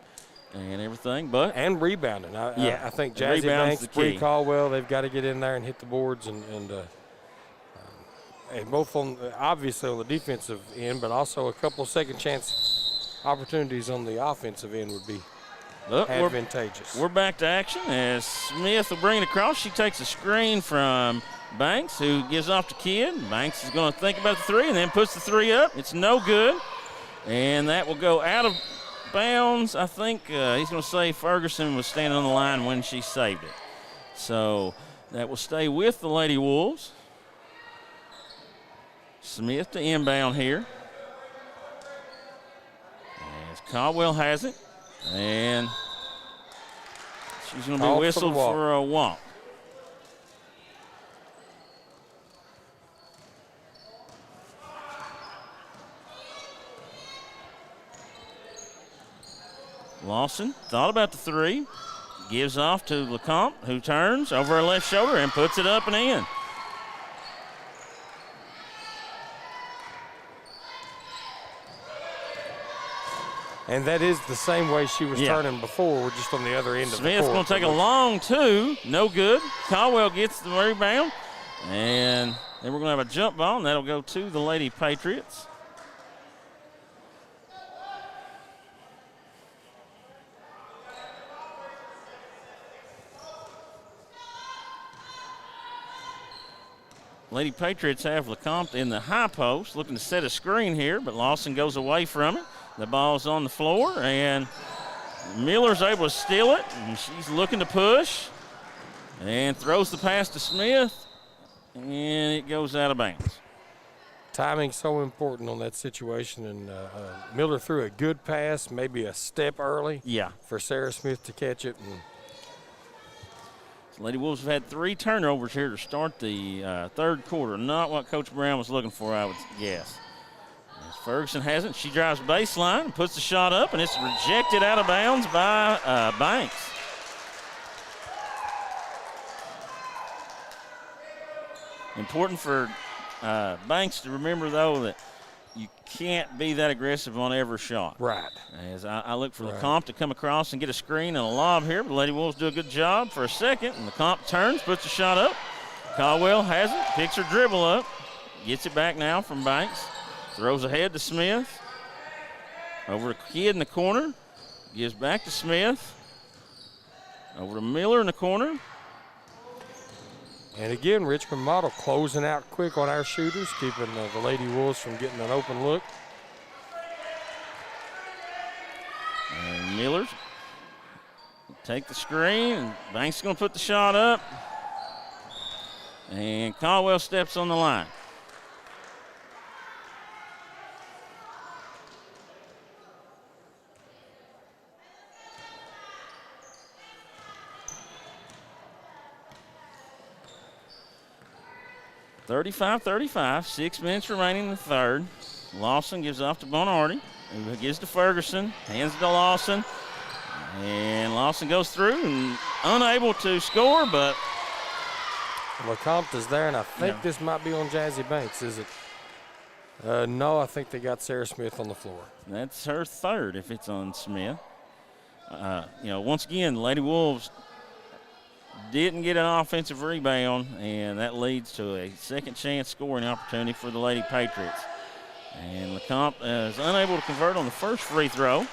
and everything. And rebounding. I think Jazzy Banks, Bree Caldwell, they've got to get in there and hit the boards and both obviously on the defensive end, but also a couple of second chance opportunities on the offensive end would be advantageous. We're back to action as Smith will bring it across. She takes a screen from Banks, who gives off to Kidd. Banks is going to think about the three and then puts the three up. It's no good, and that will go out of bounds. I think he's going to say Ferguson was standing on the line when she saved it. So that will stay with the Lady Wolves. Smith to inbound here. As Caldwell has it. And she's going to be whistled for a walk. Lawson thought about the three. Gives off to LeCompte, who turns over her left shoulder and puts it up and in. And that is the same way she was turning before. We're just on the other end of the court. Smith's going to take a long two. No good. Caldwell gets the rebound. And then we're going to have a jump ball, and that'll go to the Lady Patriots. Lady Patriots have LeCompte in the high post, looking to set a screen here, but Lawson goes away from it. The ball's on the floor, and Miller's able to steal it, and she's looking to push and throws the pass to Smith, and it goes out of bounds. Timing's so important on that situation, and Miller threw a good pass, maybe a step early for Sarah Smith to catch it. And Lady Wolves have had 3 turnovers here to start the third quarter. Not what Coach Brown was looking for, I would guess. As Ferguson hasn't. She drives baseline and puts the shot up, and it's rejected out of bounds by Banks. Important for Banks to remember, though, that you can't be that aggressive on every shot. Right. As I look for LeCompte to come across and get a screen and a lob here, but the Lady Wolves do a good job for a second, and LeCompte turns, puts the shot up. Caldwell has it, picks her dribble up, gets it back now from Banks, throws ahead to Smith. Over to Kidd in the corner, gives back to Smith. Over to Miller in the corner. And again, Richmond Model closing out quick on our shooters, keeping the Lady Wolves from getting an open look. take the screen, and Banks is going to put the shot up. And Caldwell steps on the line. (35-35), 6 minutes remaining in the third. Lawson gives off to Bonardi, who gives to Ferguson, hands it to Lawson, and Lawson goes through and unable to score, but LeCompte is there, and I think this might be on Jazzy Banks, is it? No, I think they got Sarah Smith on the floor. That's her third if it's on Smith. Once again, Lady Wolves didn't get an offensive rebound, and that leads to a second chance scoring opportunity for the Lady Patriots. And LeCompte is unable to convert on the first free throw.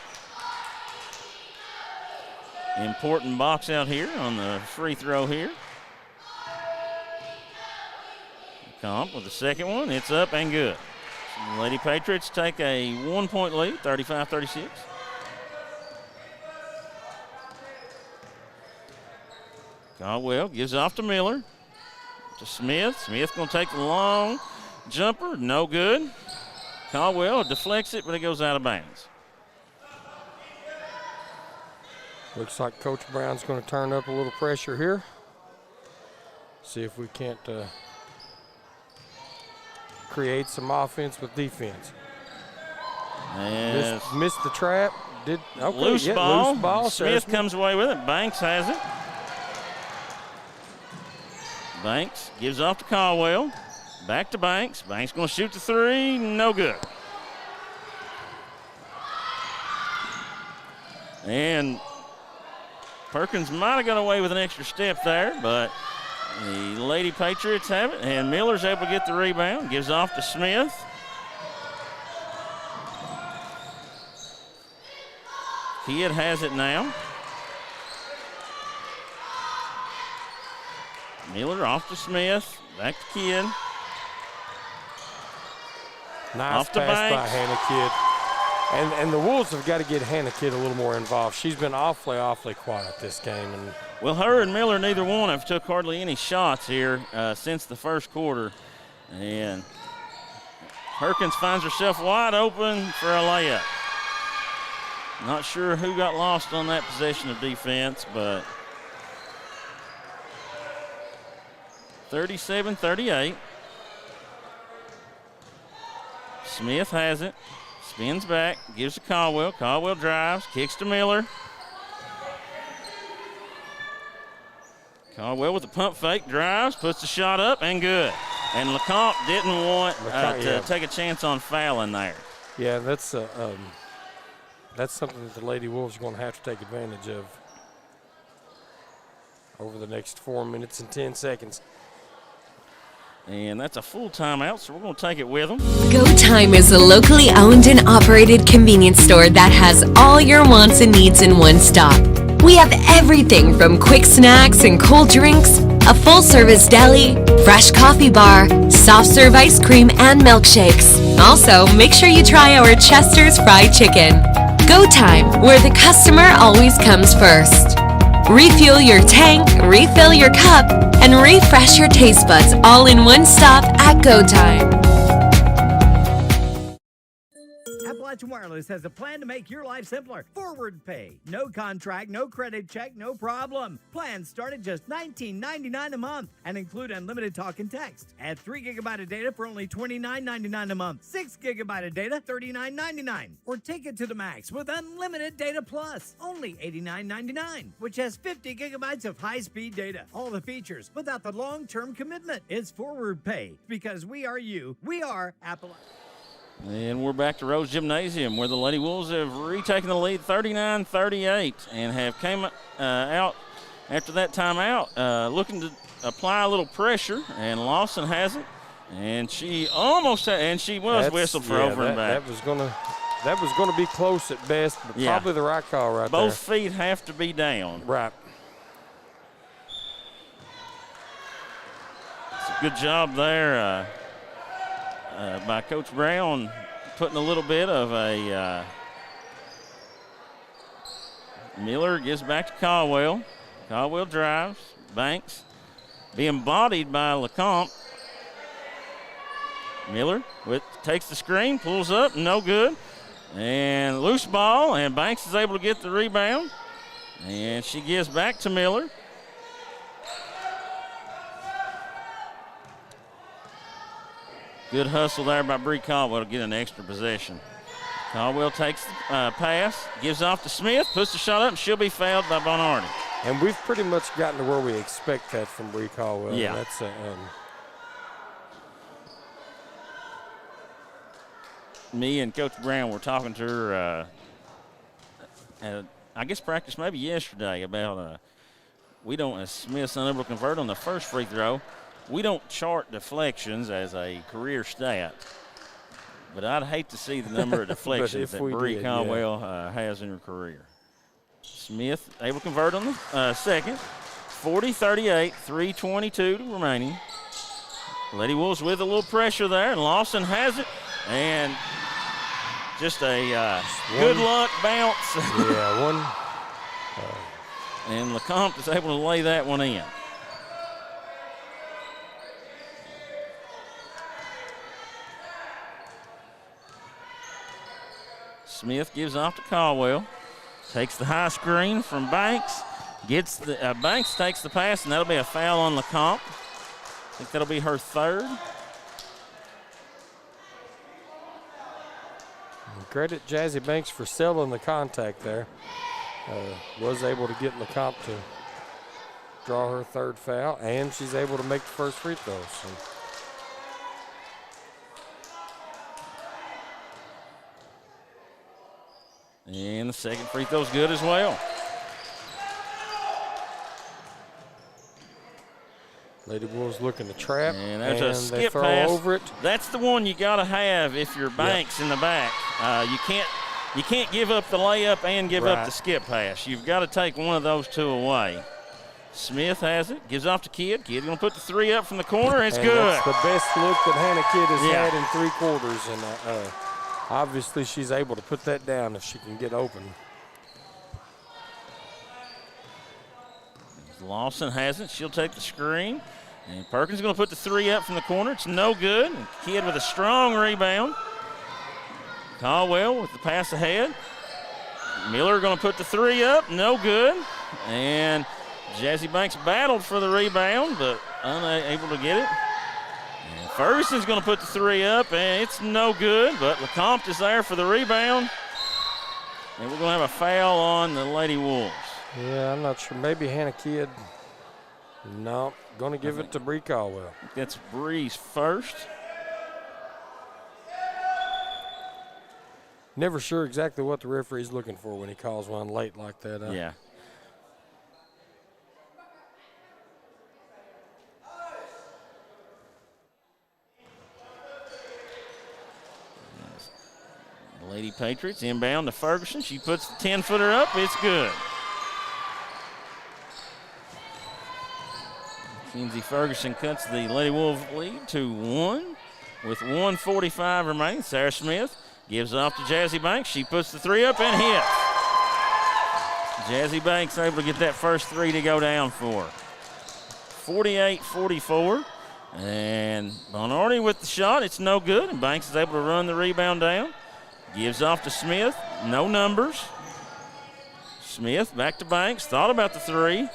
Important box out here on the free throw here. LeCompte with the second one. It's up and good. So the Lady Patriots take a 1-point lead, 35-36. Caldwell gives off to Miller. To Smith. Smith going to take the long jumper. No good. Caldwell deflects it, but it goes out of bounds. Looks like Coach Brown's going to turn up a little pressure here. See if we can't create some offense with defense. And missed the trap. Loose ball. Smith comes away with it. Banks has it. Banks gives off to Caldwell. Back to Banks. Banks going to shoot the three. No good. And Perkins might have got away with an extra step there, but the Lady Patriots have it, and Miller's able to get the rebound. Gives off to Smith. Kidd has it now. Miller off to Smith. Back to Kidd. Nice off to pass Banks. by Hannah Kidd. And the Wolves have got to get Hannah Kidd a little more involved. She's been awfully quiet this game. And well, her and Miller, neither one have took hardly any shots here since the first quarter. And Perkins finds herself wide open for a layup. Not sure who got lost on that possession of defense, but 37-38. Smith has it. Spins back, gives to Caldwell. Caldwell drives, kicks to Miller. Caldwell with the pump fake, drives, puts the shot up, and good. And LeCompte didn't want to take a chance on fouling there. Yeah, that's something that the Lady Wolves are going to have to take advantage of over the next 4 minutes and 10 seconds. And that's a full timeout, so we're going to take it with them. Go Time is a locally owned and operated convenience store that has all your wants and needs in one stop. We have everything from quick snacks and cold drinks, a full-service deli, fresh coffee bar, soft-serve ice cream, and milkshakes. Also, make sure you try our Chester's Fried Chicken. Go Time, where the customer always comes first. Refuel your tank, refill your cup, and refresh your taste buds all in one stop at Go Time. Appalachian Wireless has a plan to make your life simpler. Forward pay. No contract, no credit check, no problem. Plans start at just $19.99 a month and include unlimited talk and text. Add 3 gigabyte of data for only $29.99 a month. 6 gigabyte of data, $39.99. Or take it to the max with unlimited data plus, only $89.99, which has 50 gigabytes of high-speed data. All the features without the long-term commitment. It's forward pay because we are you. We are Appalachian. And we're back to Rose Gymnasium, where the Lady Wolves have retaken the lead 39-38 and have came out after that timeout looking to apply a little pressure, and Lawson has it. And she almost and she was whistled for over and back. That was gonna be close at best, but probably the right call right there. Both feet have to be down. Right. It's a good job there by Coach Brown, putting a little bit of a Miller gives back to Caldwell. Caldwell drives. Banks being bodied by LeCompte. Miller takes the screen, pulls up, no good. And loose ball, and Banks is able to get the rebound. And she gives back to Miller. Good hustle there by Bree Caldwell to get an extra possession. Caldwell takes the pass, gives off to Smith, puts the shot up, and she'll be fouled by Bonardi. And we've pretty much gotten to where we expect that from Bree Caldwell. Yeah. That's me and Coach Brown were talking to her, at, I guess practice maybe yesterday, about we don't, as Smith's unable to convert on the first free throw, we don't chart deflections as a career stat. But I'd hate to see the number of deflections that Bree Caldwell has in her career. Smith able to convert on the second. 40-38, 3:22 remaining. Lady Wolves with a little pressure there, and Lawson has it. And just a good luck bounce. Yeah, one. And LeCompte is able to lay that one in. Smith gives off to Caldwell. Takes the high screen from Banks. Gets the Banks takes the pass, and that'll be a foul on LeCompte. I think that'll be her third. And credit Jazzy Banks for selling the contact there. Was able to get LeCompte to draw her third foul, and she's able to make the first free throw. So. And the second free throw's good as well. Lady Wolves looking to trap, and there's and a skip they throw pass. over it. That's the one you got to have if you're Banks in the back. You can't give up the layup and give up the skip pass. You've got to take one of those two away. Smith has it, gives off to Kidd. Kidd going to put the three up from the corner. It's good. That's the best look that Hannah Kidd has had in 3 quarters, and obviously she's able to put that down if she can get open. Lawson has it. She'll take the screen. And Perkins is going to put the three up from the corner. It's no good. And Kidd with a strong rebound. Caldwell with the pass ahead. Miller going to put the three up. No good. And Jazzy Banks battled for the rebound, but unable to get it. And Ferguson's going to put the three up, and it's no good. But LeCompte is there for the rebound. And we're going to have a foul on the Lady Wolves. Yeah, I'm not sure. Maybe Hannah Kidd. No, going to give it to Bree Caldwell. That's Bree's first. Never sure exactly what the referee's looking for when he calls one late like that. Yeah. The Lady Patriots inbound to Ferguson. She puts the 10-footer up. It's good. Kenzie Ferguson cuts the Lady Wolf lead to 1 with 1:45 remaining. Sarah Smith gives off to Jazzy Banks. She puts the three up and hits. Jazzy Banks able to get that first three to go down for her. 48-44. And Bonardi with the shot. It's no good. And Banks is able to run the rebound down. Gives off to Smith. No numbers. Smith back to Banks. Thought about the three.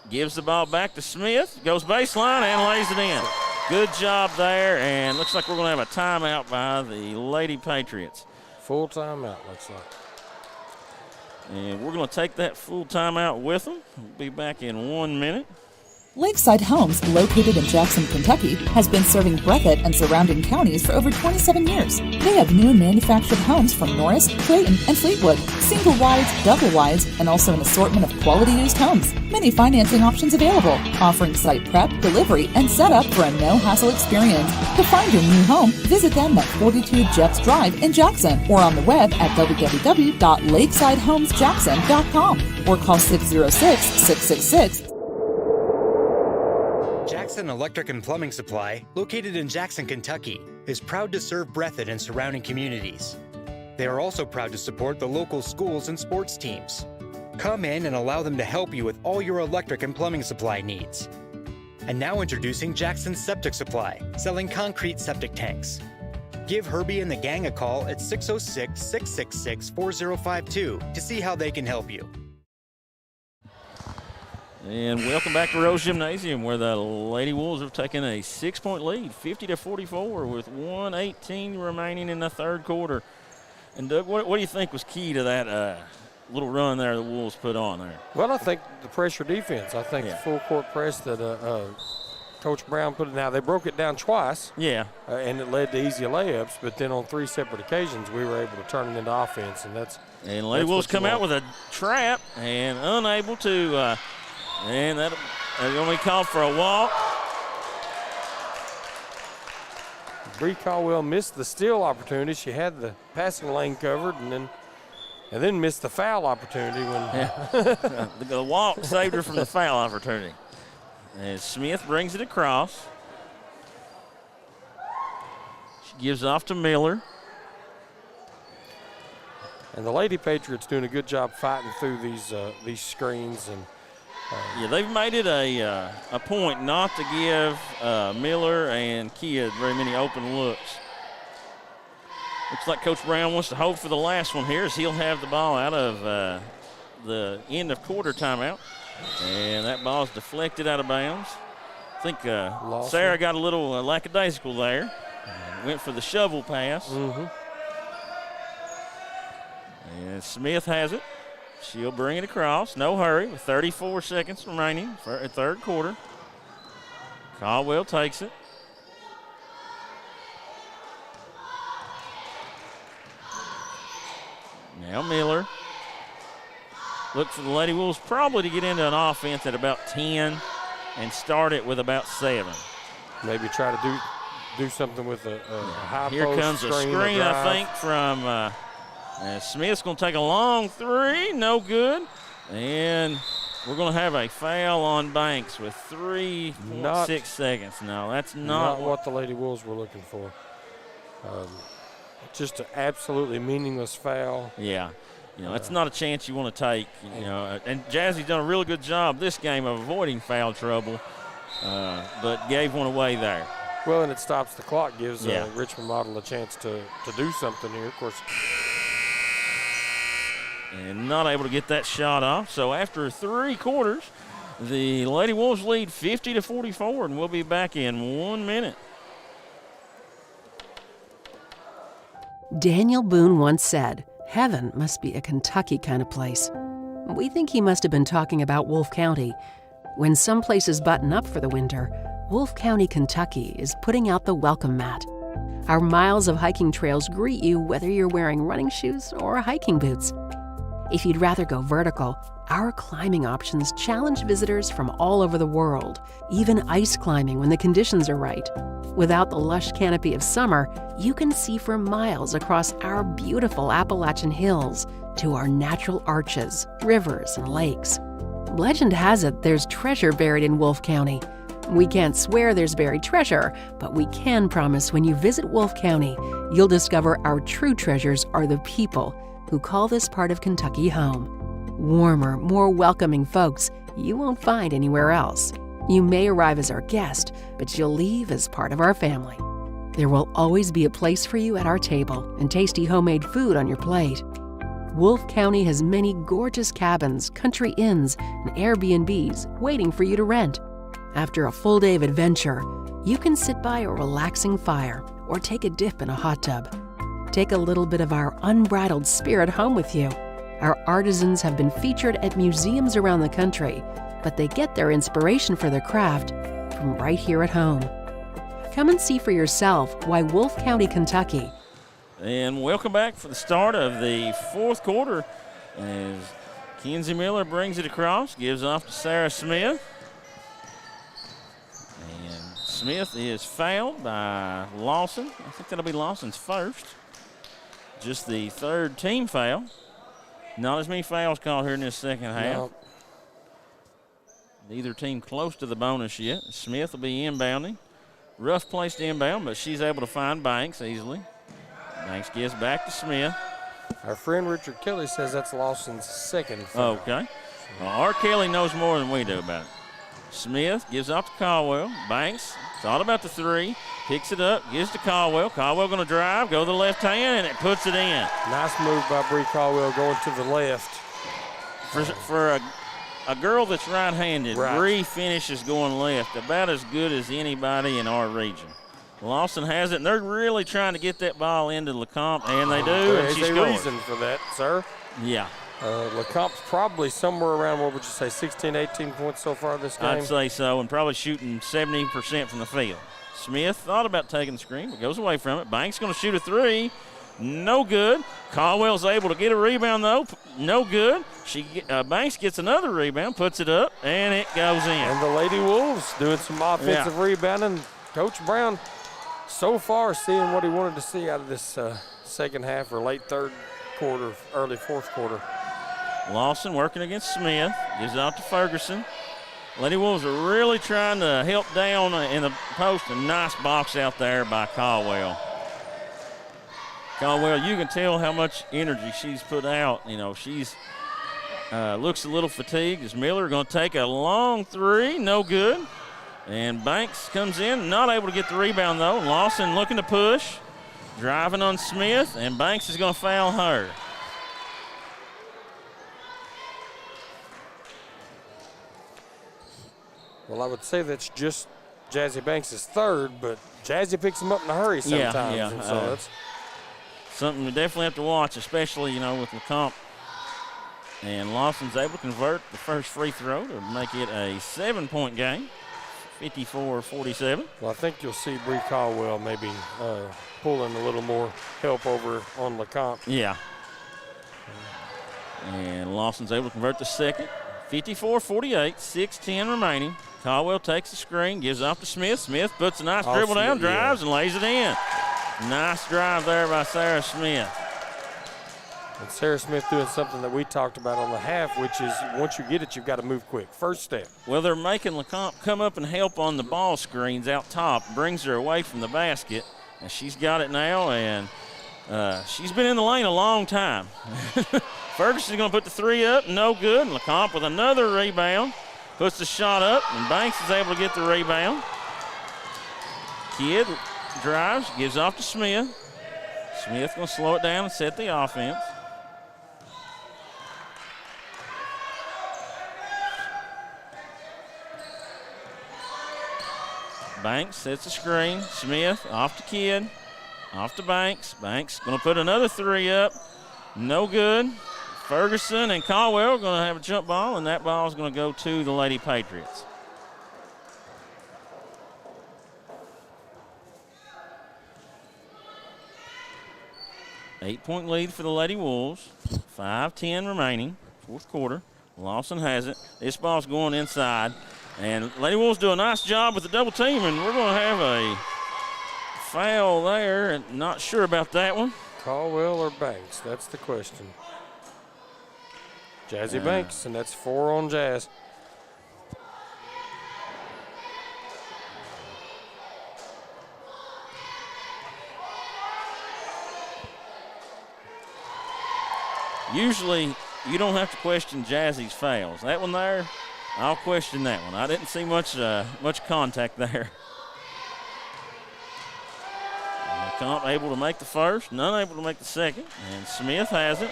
Gives the ball back to Smith. Goes baseline and lays it in. Good job there. And looks like we're going to have a timeout by the Lady Patriots. Full timeout, looks like. And we're going to take that full timeout with them. We'll be back in 1 minute. Lakeside Homes, located in Jackson, Kentucky, has been serving Breathitt and surrounding counties for over 27 years. They have new and manufactured homes from Norris, Clayton, and Fleetwood, single wides, double wides, and also an assortment of quality used homes. Many financing options available, offering site prep, delivery, and setup for a no-hassle experience. To find your new home, visit them at 42 Jeffs Drive in Jackson or on the web at www.lakesidehomesjackson.com or call 606-666. Jackson Electric and Plumbing Supply, located in Jackson, Kentucky, is proud to serve Breathitt and surrounding communities. They are also proud to support the local schools and sports teams. Come in and allow them to help you with all your electric and plumbing supply needs. And now introducing Jackson's Septic Supply, selling concrete septic tanks. Give Herbie and the gang a call at 606-666-4052 to see how they can help you. And welcome back to Rose Gymnasium, where the Lady Wolves have taken a 6-point lead, 50-44, with 1:18 remaining in the third quarter. And Doug, what do you think was key to that little run there the Wolves put on there? Well, I think the pressure defense. I think the full court press that Coach Brown put it. Now they broke it down twice. Yeah. And it led to easy layups. But then on 3 separate occasions, we were able to turn it into offense, and that's. And Lady Wolves come out with a trap and unable to. And that's going to be called for a walk. Bree Caldwell missed the steal opportunity. She had the passing lane covered, and then missed the foul opportunity when the walk saved her from the foul opportunity. And Smith brings it across. She gives off to Miller. And the Lady Patriots doing a good job fighting through these screens. And they've made it a point not to give Miller and Kidd very many open looks. Looks like Coach Brown wants to hold for the last one here, as he'll have the ball out of the end of quarter timeout. And that ball's deflected out of bounds. I think Sarah got a little lackadaisical there. Went for the shovel pass. And Smith has it. She'll bring it across. No hurry with 34 seconds remaining for a third quarter. Caldwell takes it. Now Miller. Look for the Lady Wolves probably to get into an offense at about 10 and start it with about 7. Maybe try to do something with a high Here post comes a screen, I think, from Smith's going to take a long three. No good. And we're going to have a foul on Banks with 3.6 seconds. No, that's not what the Lady Wolves were looking for. Just an absolutely meaningless foul. Yeah. That's not a chance you want to take. And Jazzy's done a really good job this game of avoiding foul trouble, but gave one away there. Well, and it stops the clock, gives Richmond Model a chance to do something here. Of course. And not able to get that shot off. So after 3 quarters, the Lady Wolves lead 50-44, and we'll be back in 1 minute. Daniel Boone once said, "Heaven must be a Kentucky kind of place." We think he must have been talking about Wolfe County. When some places button up for the winter, Wolfe County, Kentucky is putting out the welcome mat. Our miles of hiking trails greet you whether you're wearing running shoes or hiking boots. If you'd rather go vertical, our climbing options challenge visitors from all over the world, even ice climbing when the conditions are right. Without the lush canopy of summer, you can see for miles across our beautiful Appalachian hills to our natural arches, rivers, and lakes. Legend has it there's treasure buried in Wolfe County. We can't swear there's buried treasure, but we can promise when you visit Wolfe County, you'll discover our true treasures are the people who call this part of Kentucky home. Warmer, more welcoming folks you won't find anywhere else. You may arrive as our guest, but you'll leave as part of our family. There will always be a place for you at our table and tasty homemade food on your plate. Wolfe County has many gorgeous cabins, country inns, and Airbnbs waiting for you to rent. After a full day of adventure, you can sit by a relaxing fire or take a dip in a hot tub. Take a little bit of our unbridled spirit home with you. Our artisans have been featured at museums around the country, but they get their inspiration for their craft from right here at home. Come and see for yourself why Wolfe County, Kentucky. And welcome back for the start of the fourth quarter as Kenzie Miller brings it across, gives off to Sarah Smith. And Smith is fouled by Lawson. I think that'll be Lawson's first. Just the third team foul. Not as many fouls called here in this second half. No. Neither team close to the bonus yet. Smith will be inbounding. Rough place to inbound, but she's able to find Banks easily. Banks gives back to Smith. Our friend Richard Kelly says that's Lawson's second foul. Okay. Well, R. Kelly knows more than we do about it. Smith gives off to Caldwell. Banks thought about the three, picks it up, gives to Caldwell. Caldwell going to drive, go to the left hand, and it puts it in. Nice move by Bree Caldwell going to the left. For a girl that's right-handed, Right. Bree finishes going left, about as good as anybody in our region. Lawson has it, and they're really trying to get that ball into LeCompte, and they do, and she There's a scores. reason for that, sir. Yeah. LeCompte's probably somewhere around, what would you say, 16, 18 points so far this game? I'd say so, and probably shooting 70% from the field. Smith thought about taking the screen, but goes away from it. Banks going to shoot a three. No good. Caldwell's able to get a rebound, though. No good. Banks gets another rebound, puts it up, and it goes in. And the Lady Wolves doing some offensive rebounding. Coach Brown so far seeing what he wanted to see out of this second half or late third quarter, early fourth quarter. Lawson working against Smith. Gives it out to Ferguson. Lady Wolves are really trying to help down in the post. A nice box out there by Caldwell. Caldwell, you can tell how much energy she's put out. You know, she's looks a little fatigued. As Miller going to take a long three, no good. And Banks comes in, not able to get the rebound though. Lawson looking to push, driving on Smith, and Banks is going to foul her. Well, I would say that's just Jazzy Banks' third, but Jazzy picks him up in a hurry sometimes. Yeah. And so that's something we definitely have to watch, especially, you know, with LeCompte. And Lawson's able to convert the first free throw to make it a 7-point game, 54-47. Well, I think you'll see Bree Caldwell maybe pulling a little more help over on LeCompte. Yeah. And Lawson's able to convert the second, 54-48, 6:10 remaining. Caldwell takes the screen, gives off to Smith. Smith puts a nice dribble down, drives, and lays it in. Nice drive there by Sarah Smith. And Sarah Smith doing something that we talked about on the half, which is once you get it, you've got to move quick. First step. Well, they're making LeCompte come up and help on the ball screens out top, brings her away from the basket, and she's got it now, and she's been in the lane a long time. Ferguson's going to put the three up, no good. LeCompte with another rebound, puts the shot up, and Banks is able to get the rebound. Kidd drives, gives off to Smith. Smith going to slow it down and set the offense. Banks sets the screen. Smith off to Kidd, off to Banks. Banks going to put another three up. No good. Ferguson and Caldwell are going to have a jump ball, and that ball is going to go to the Lady Patriots. Eight-point lead for the Lady Wolves. 5:10 remaining, fourth quarter. Lawson has it. This ball's going inside. And Lady Wolves do a nice job with the double team, and we're going to have a foul there. And not sure about that one. Caldwell or Banks? That's the question. Jazzy Banks, and that's 4 on Jazz. Usually, you don't have to question Jazzy's fouls. That one there, I'll question that one. I didn't see much contact there. LeCompte able to make the first, none able to make the second, and Smith has it.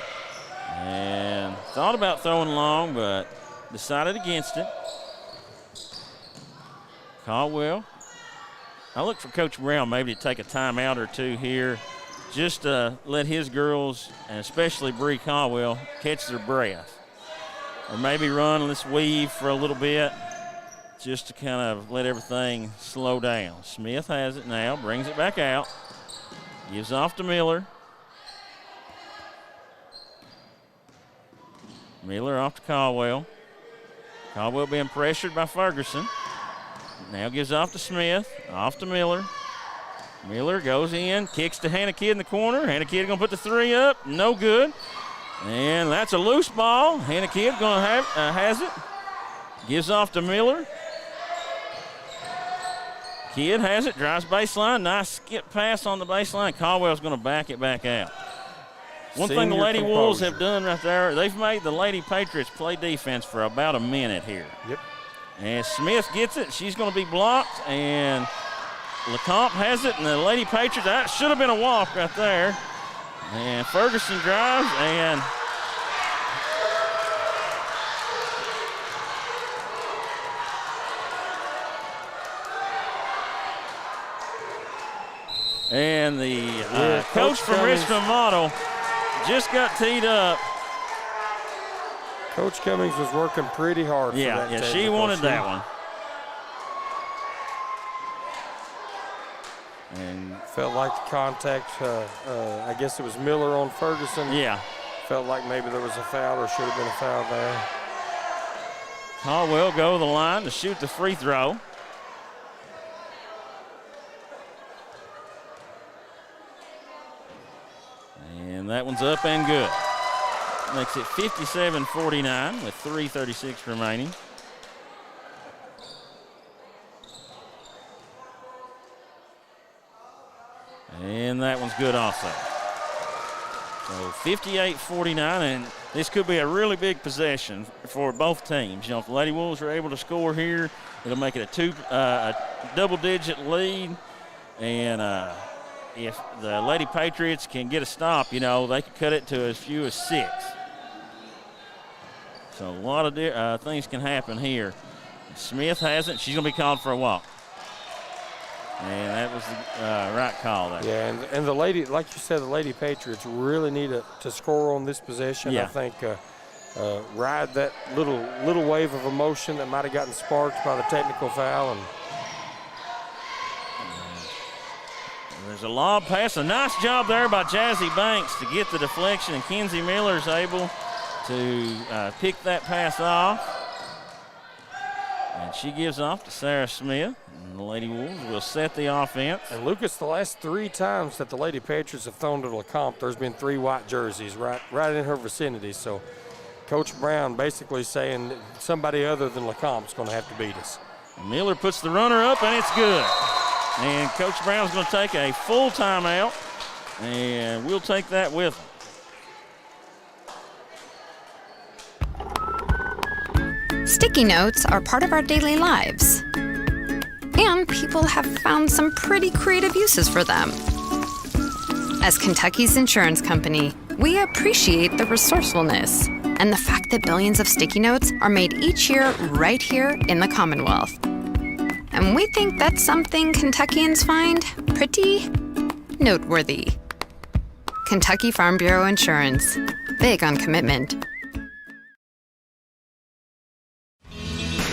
And thought about throwing long, but decided against it. Caldwell. I look for Coach Brown maybe to take a timeout or two here, just to let his girls, and especially Bree Caldwell, catch their breath. Or maybe run this weave for a little bit, just to kind of let everything slow down. Smith has it now, brings it back out, gives off to Miller. Miller off to Caldwell. Caldwell being pressured by Ferguson. Now gives off to Smith, off to Miller. Miller goes in, kicks to Hannah Kidd in the corner. Hannah Kidd going to put the three up, no good. And that's a loose ball. Hannah Kidd going to has it. Gives off to Miller. Kidd has it, drives baseline. Nice skip pass on the baseline. Caldwell's going to back it back out. One thing the Lady Wolves have done right there, they've made the Lady Patriots play defense for about a minute here. Yep. And Smith gets it. She's going to be blocked, and LeCompte has it, and the Lady Patriots, that should have been a walk right there. And Ferguson drives, and the coach from Richmond Model just got teed up. Coach Cummings was working pretty hard for that. Yeah, she wanted that one. And felt like the contact, I guess it was Miller on Ferguson. Yeah. Felt like maybe there was a foul or should have been a foul there. Caldwell go to the line to shoot the free throw. And that one's up and good. Makes it 57-49 with 3:36 remaining. And that one's good also. So 58-49, and this could be a really big possession for both teams. You know, if the Lady Wolves are able to score here, it'll make it a double-digit lead. And if the Lady Patriots can get a stop, you know, they could cut it to as few as 6. So a lot of things can happen here. Smith has it. She's going to be called for a walk. And that was the right call there. Yeah, and the Lady, like you said, the Lady Patriots really need to score on this possession. Yeah. I think ride that little wave of emotion that might have gotten sparked by the technical foul. And there's a lob pass. A nice job there by Jazzy Banks to get the deflection, and Kenzie Miller's able to pick that pass off. And she gives off to Sarah Smith. And the Lady Wolves will set the offense. And Lucas, the last 3 times that the Lady Patriots have thrown to LeCompte, there's been 3 white jerseys right in her vicinity. So Coach Brown basically saying that somebody other than LeCompte is going to have to beat us. Miller puts the runner up, and it's good. And Coach Brown's going to take a full timeout, and we'll take that with him. Sticky notes are part of our daily lives. And people have found some pretty creative uses for them. As Kentucky's insurance company, we appreciate the resourcefulness and the fact that billions of sticky notes are made each year right here in the Commonwealth. And we think that's something Kentuckians find pretty noteworthy. Kentucky Farm Bureau Insurance. Big on commitment.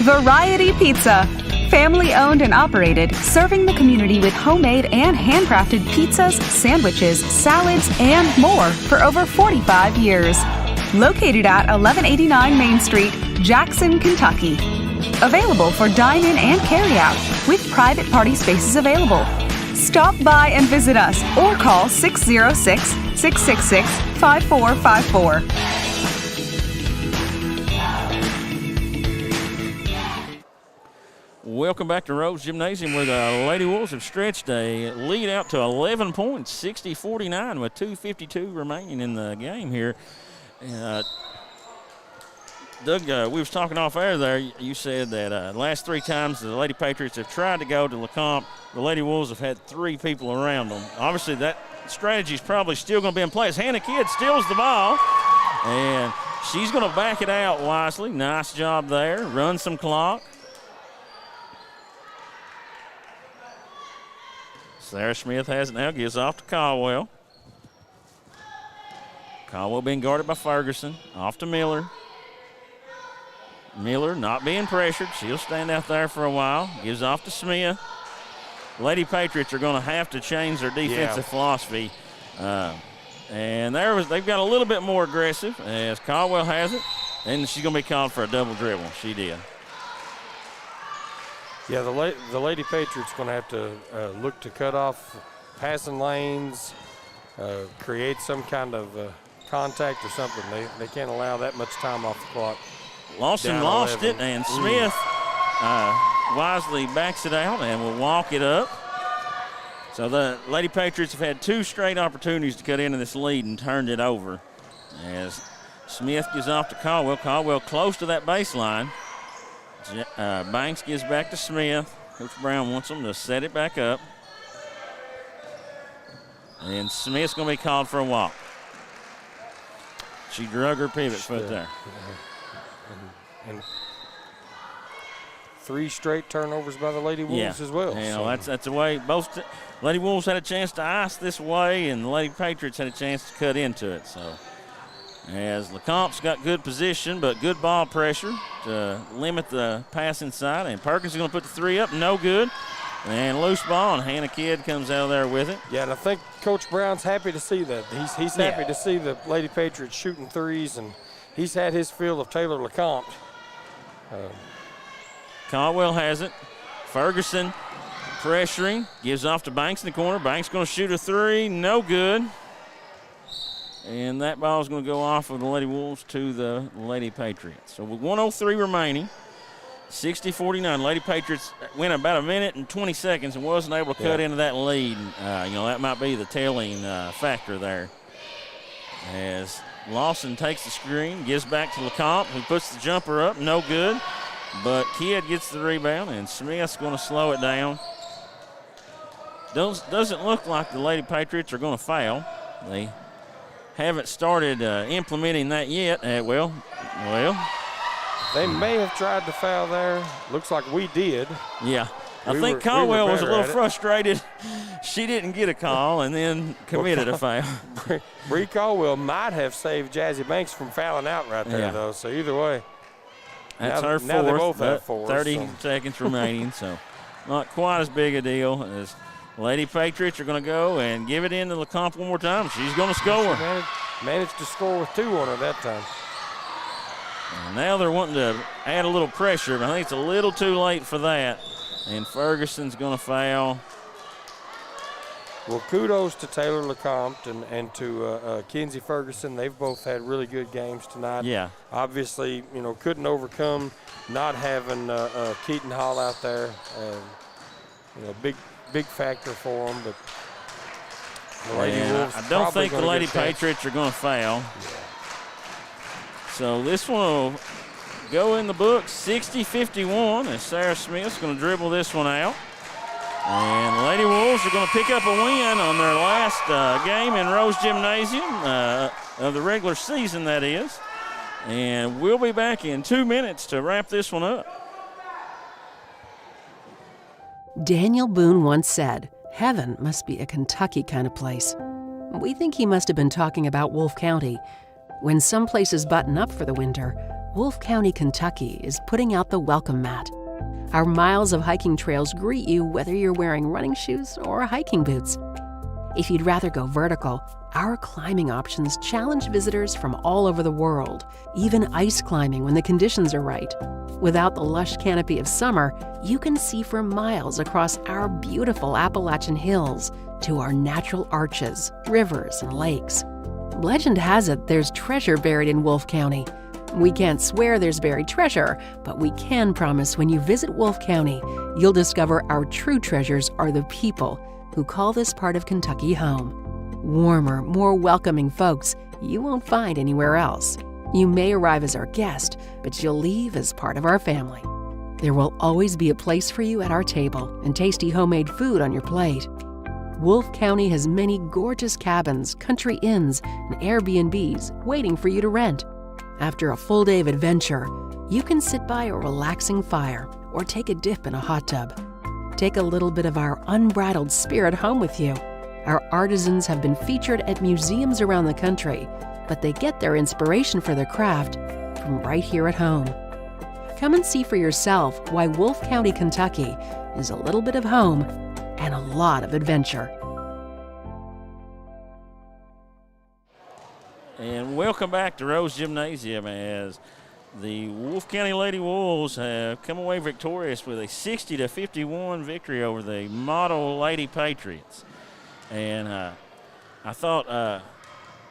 Variety Pizza. Family owned and operated, serving the community with homemade and handcrafted pizzas, sandwiches, salads, and more for over 45 years. Located at 1189 Main Street, Jackson, Kentucky. Available for dine-in and carry-out, with private party spaces available. Stop by and visit us or call 606-666-5454. Welcome back to Rose Gymnasium, where the Lady Wolves have stretched a lead out to 11 points, 60-49, with 2:52 remaining in the game here. Doug, we was talking off air there. You said that the last 3 times the Lady Patriots have tried to go to LeCompte, the Lady Wolves have had 3 people around them. Obviously, that strategy is probably still going to be in place. Hannah Kidd steals the ball, and she's going to back it out wisely. Nice job there. Run some clock. Sarah Smith has it now, gives off to Caldwell. Caldwell being guarded by Ferguson. Off to Miller. Miller not being pressured. She'll stand out there for a while. Gives off to Smith. Lady Patriots are going to have to change their defensive philosophy. And they've got a little bit more aggressive as Caldwell has it. And she's going to be called for a double dribble. She did. Yeah, the Lady Patriots going to have to look to cut off passing lanes, create some kind of contact or something. They can't allow that much time off the clock. Lawson lost it, and Smith wisely backs it out and will walk it up. So the Lady Patriots have had 2 straight opportunities to cut into this lead and turned it over. As Smith gives off to Caldwell. Caldwell close to that baseline. Banks gives back to Smith. Coach Brown wants them to set it back up. And Smith's going to be called for a walk. She drug her pivot foot there. And 3 straight turnovers by the Lady Wolves as well. That's the way both Lady Wolves had a chance to ice this way, and the Lady Patriots had a chance to cut into it. So as LeCompte's got good position, but good ball pressure to limit the pass inside, and Perkins is going to put the 3 up, no good. And loose ball, and Hannah Kidd comes out of there with it. Yeah, and I think Coach Brown's happy to see that. He's happy to see the Lady Patriots shooting 3s, and he's had his fill of Taylor LeCompte. Caldwell has it. Ferguson pressuring, gives off to Banks in the corner. Banks going to shoot a 3, no good. And that ball is going to go off of the Lady Wolves to the Lady Patriots. So with 1:03 remaining, 60-49. Lady Patriots went about a minute and 20 seconds and wasn't able to cut into that lead. That might be the telling factor there. As Lawson takes the screen, gives back to LeCompte, who puts the jumper up, no good. But Kidd gets the rebound, and Smith's going to slow it down. Doesn't look like the Lady Patriots are going to foul. They haven't started implementing that yet. Well. They may have tried to foul there. Looks like we did. Yeah. I think Caldwell was a little frustrated. She didn't get a call and then committed a foul. Bree Caldwell might have saved Jazzy Banks from fouling out right there, though. So either way. That's her fourth. Now they both have 4. 30 seconds remaining, so not quite as big a deal. As Lady Patriots are going to go and give it in to LeCompte one more time. She's going to score. She managed to score with 2 on her that time. And now they're wanting to add a little pressure, but I think it's a little too late for that. And Ferguson's going to foul. Well, kudos to Taylor LeCompte and to Kenzie Ferguson. They've both had really good games tonight. Yeah. Obviously, couldn't overcome not having Keaton Hall out there. Big factor for them. But the Lady Wolves I don't think the Lady Patriots are going to foul. Yeah. So this one will go in the books, 60-51, as Sarah Smith's going to dribble this one out. And the Lady Wolves are going to pick up a win on their last game in Rose Gymnasium of the regular season, that is. And we'll be back in 2 minutes to wrap this one up. Daniel Boone once said, "Heaven must be a Kentucky kind of place." We think he must have been talking about Wolfe County. When some places button up for the winter, Wolfe County, Kentucky is putting out the welcome mat. Our miles of hiking trails greet you whether you're wearing running shoes or hiking boots. If you'd rather go vertical, our climbing options challenge visitors from all over the world, even ice climbing when the conditions are right. Without the lush canopy of summer, you can see for miles across our beautiful Appalachian hills to our natural arches, rivers, and lakes. Legend has it there's treasure buried in Wolfe County. We can't swear there's buried treasure, but we can promise when you visit Wolfe County, you'll discover our true treasures are the people who call this part of Kentucky home. Warmer, more welcoming folks you won't find anywhere else. You may arrive as our guest, but you'll leave as part of our family. There will always be a place for you at our table and tasty homemade food on your plate. Wolfe County has many gorgeous cabins, country inns, and Airbnbs waiting for you to rent. After a full day of adventure, you can sit by a relaxing fire or take a dip in a hot tub. Take a little bit of our unbridled spirit home with you. Our artisans have been featured at museums around the country, but they get their inspiration for their craft from right here at home. Come and see for yourself why Wolfe County, Kentucky is a little bit of home and a lot of adventure. And welcome back to Rose Gymnasium as the Wolfe County Lady Wolves have come away victorious with a 60-51 victory over the model Lady Patriots. And I thought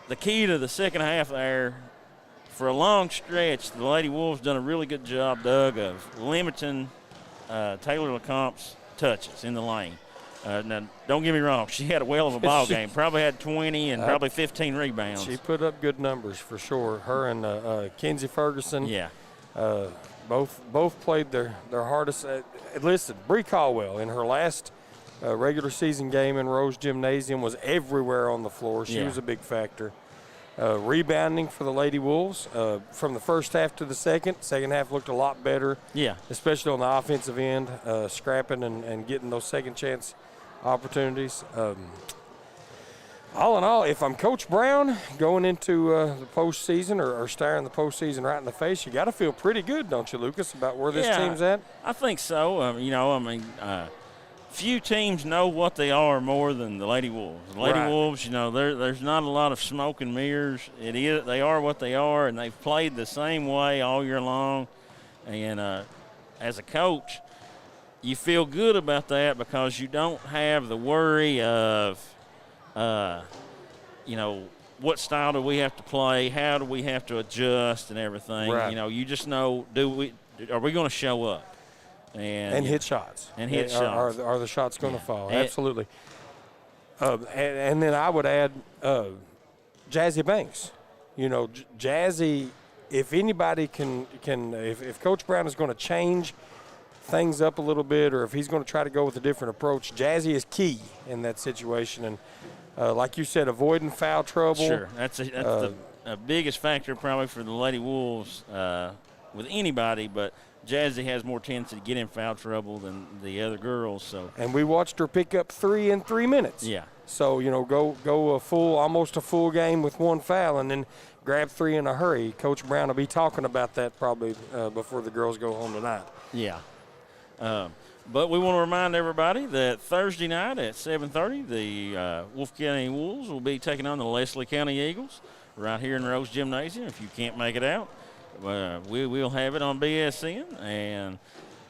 the key to the second half there, for a long stretch, the Lady Wolves done a really good job, Doug, of limiting Taylor LeCompte's touches in the lane. Now, don't get me wrong. She had a whale of a ball game. Probably had 20 and probably 15 rebounds. She put up good numbers for sure. Her and Kenzie Ferguson. Yeah. Both played their hardest. Listen, Bree Caldwell in her last regular season game in Rose Gymnasium was everywhere on the floor. She was a big factor. Rebounding for the Lady Wolves from the first half to the second. Second half looked a lot better. Yeah. Especially on the offensive end, scrapping and getting those second chance opportunities. All in all, if I'm Coach Brown going into the postseason or staring the postseason right in the face, you got to feel pretty good, don't you, Lucas, about where this team's at? I think so. Few teams know what they are more than the Lady Wolves. The Lady Wolves, there's not a lot of smoke and mirrors. They are what they are, and they've played the same way all year long. And as a coach, you feel good about that because you don't have the worry of, what style do we have to play, how do we have to adjust and everything. Right. You just know, are we going to show up? And hit shots. And hit shots. Are the shots going to fall? Absolutely. And then I would add Jazzy Banks. Jazzy, if anybody if Coach Brown is going to change things up a little bit or if he's going to try to go with a different approach, Jazzy is key in that situation. And like you said, avoiding foul trouble. Sure. That's the biggest factor probably for the Lady Wolves with anybody, but Jazzy has more tendency to get in foul trouble than the other girls. And we watched her pick up 3 in 3 minutes. Yeah. So, go almost a full game with 1 foul and then grab 3 in a hurry. Coach Brown will be talking about that probably before the girls go home tonight. Yeah. But we want to remind everybody that Thursday night at 7:30, the Wolfe County Wolves will be taking on the Leslie County Eagles right here in Rose Gymnasium. If you can't make it out, we will have it on BSN. And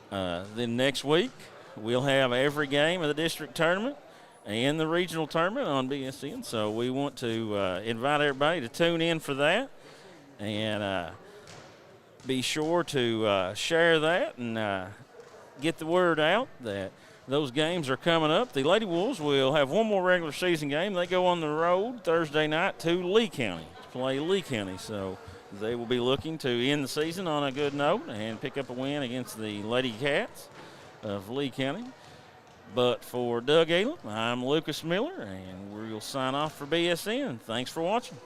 then next week, we'll have every game of the district tournament and the regional tournament on BSN. So we want to invite everybody to tune in for that. And be sure to share that and get the word out that those games are coming up. The Lady Wolves will have one more regular season game. They go on the road Thursday night to Lee County to play Lee County. So they will be looking to end the season on a good note and pick up a win against the Lady Cats of Lee County. But for Doug Elam, I'm Lucas Miller, and we'll sign off for BSN. Thanks for watching.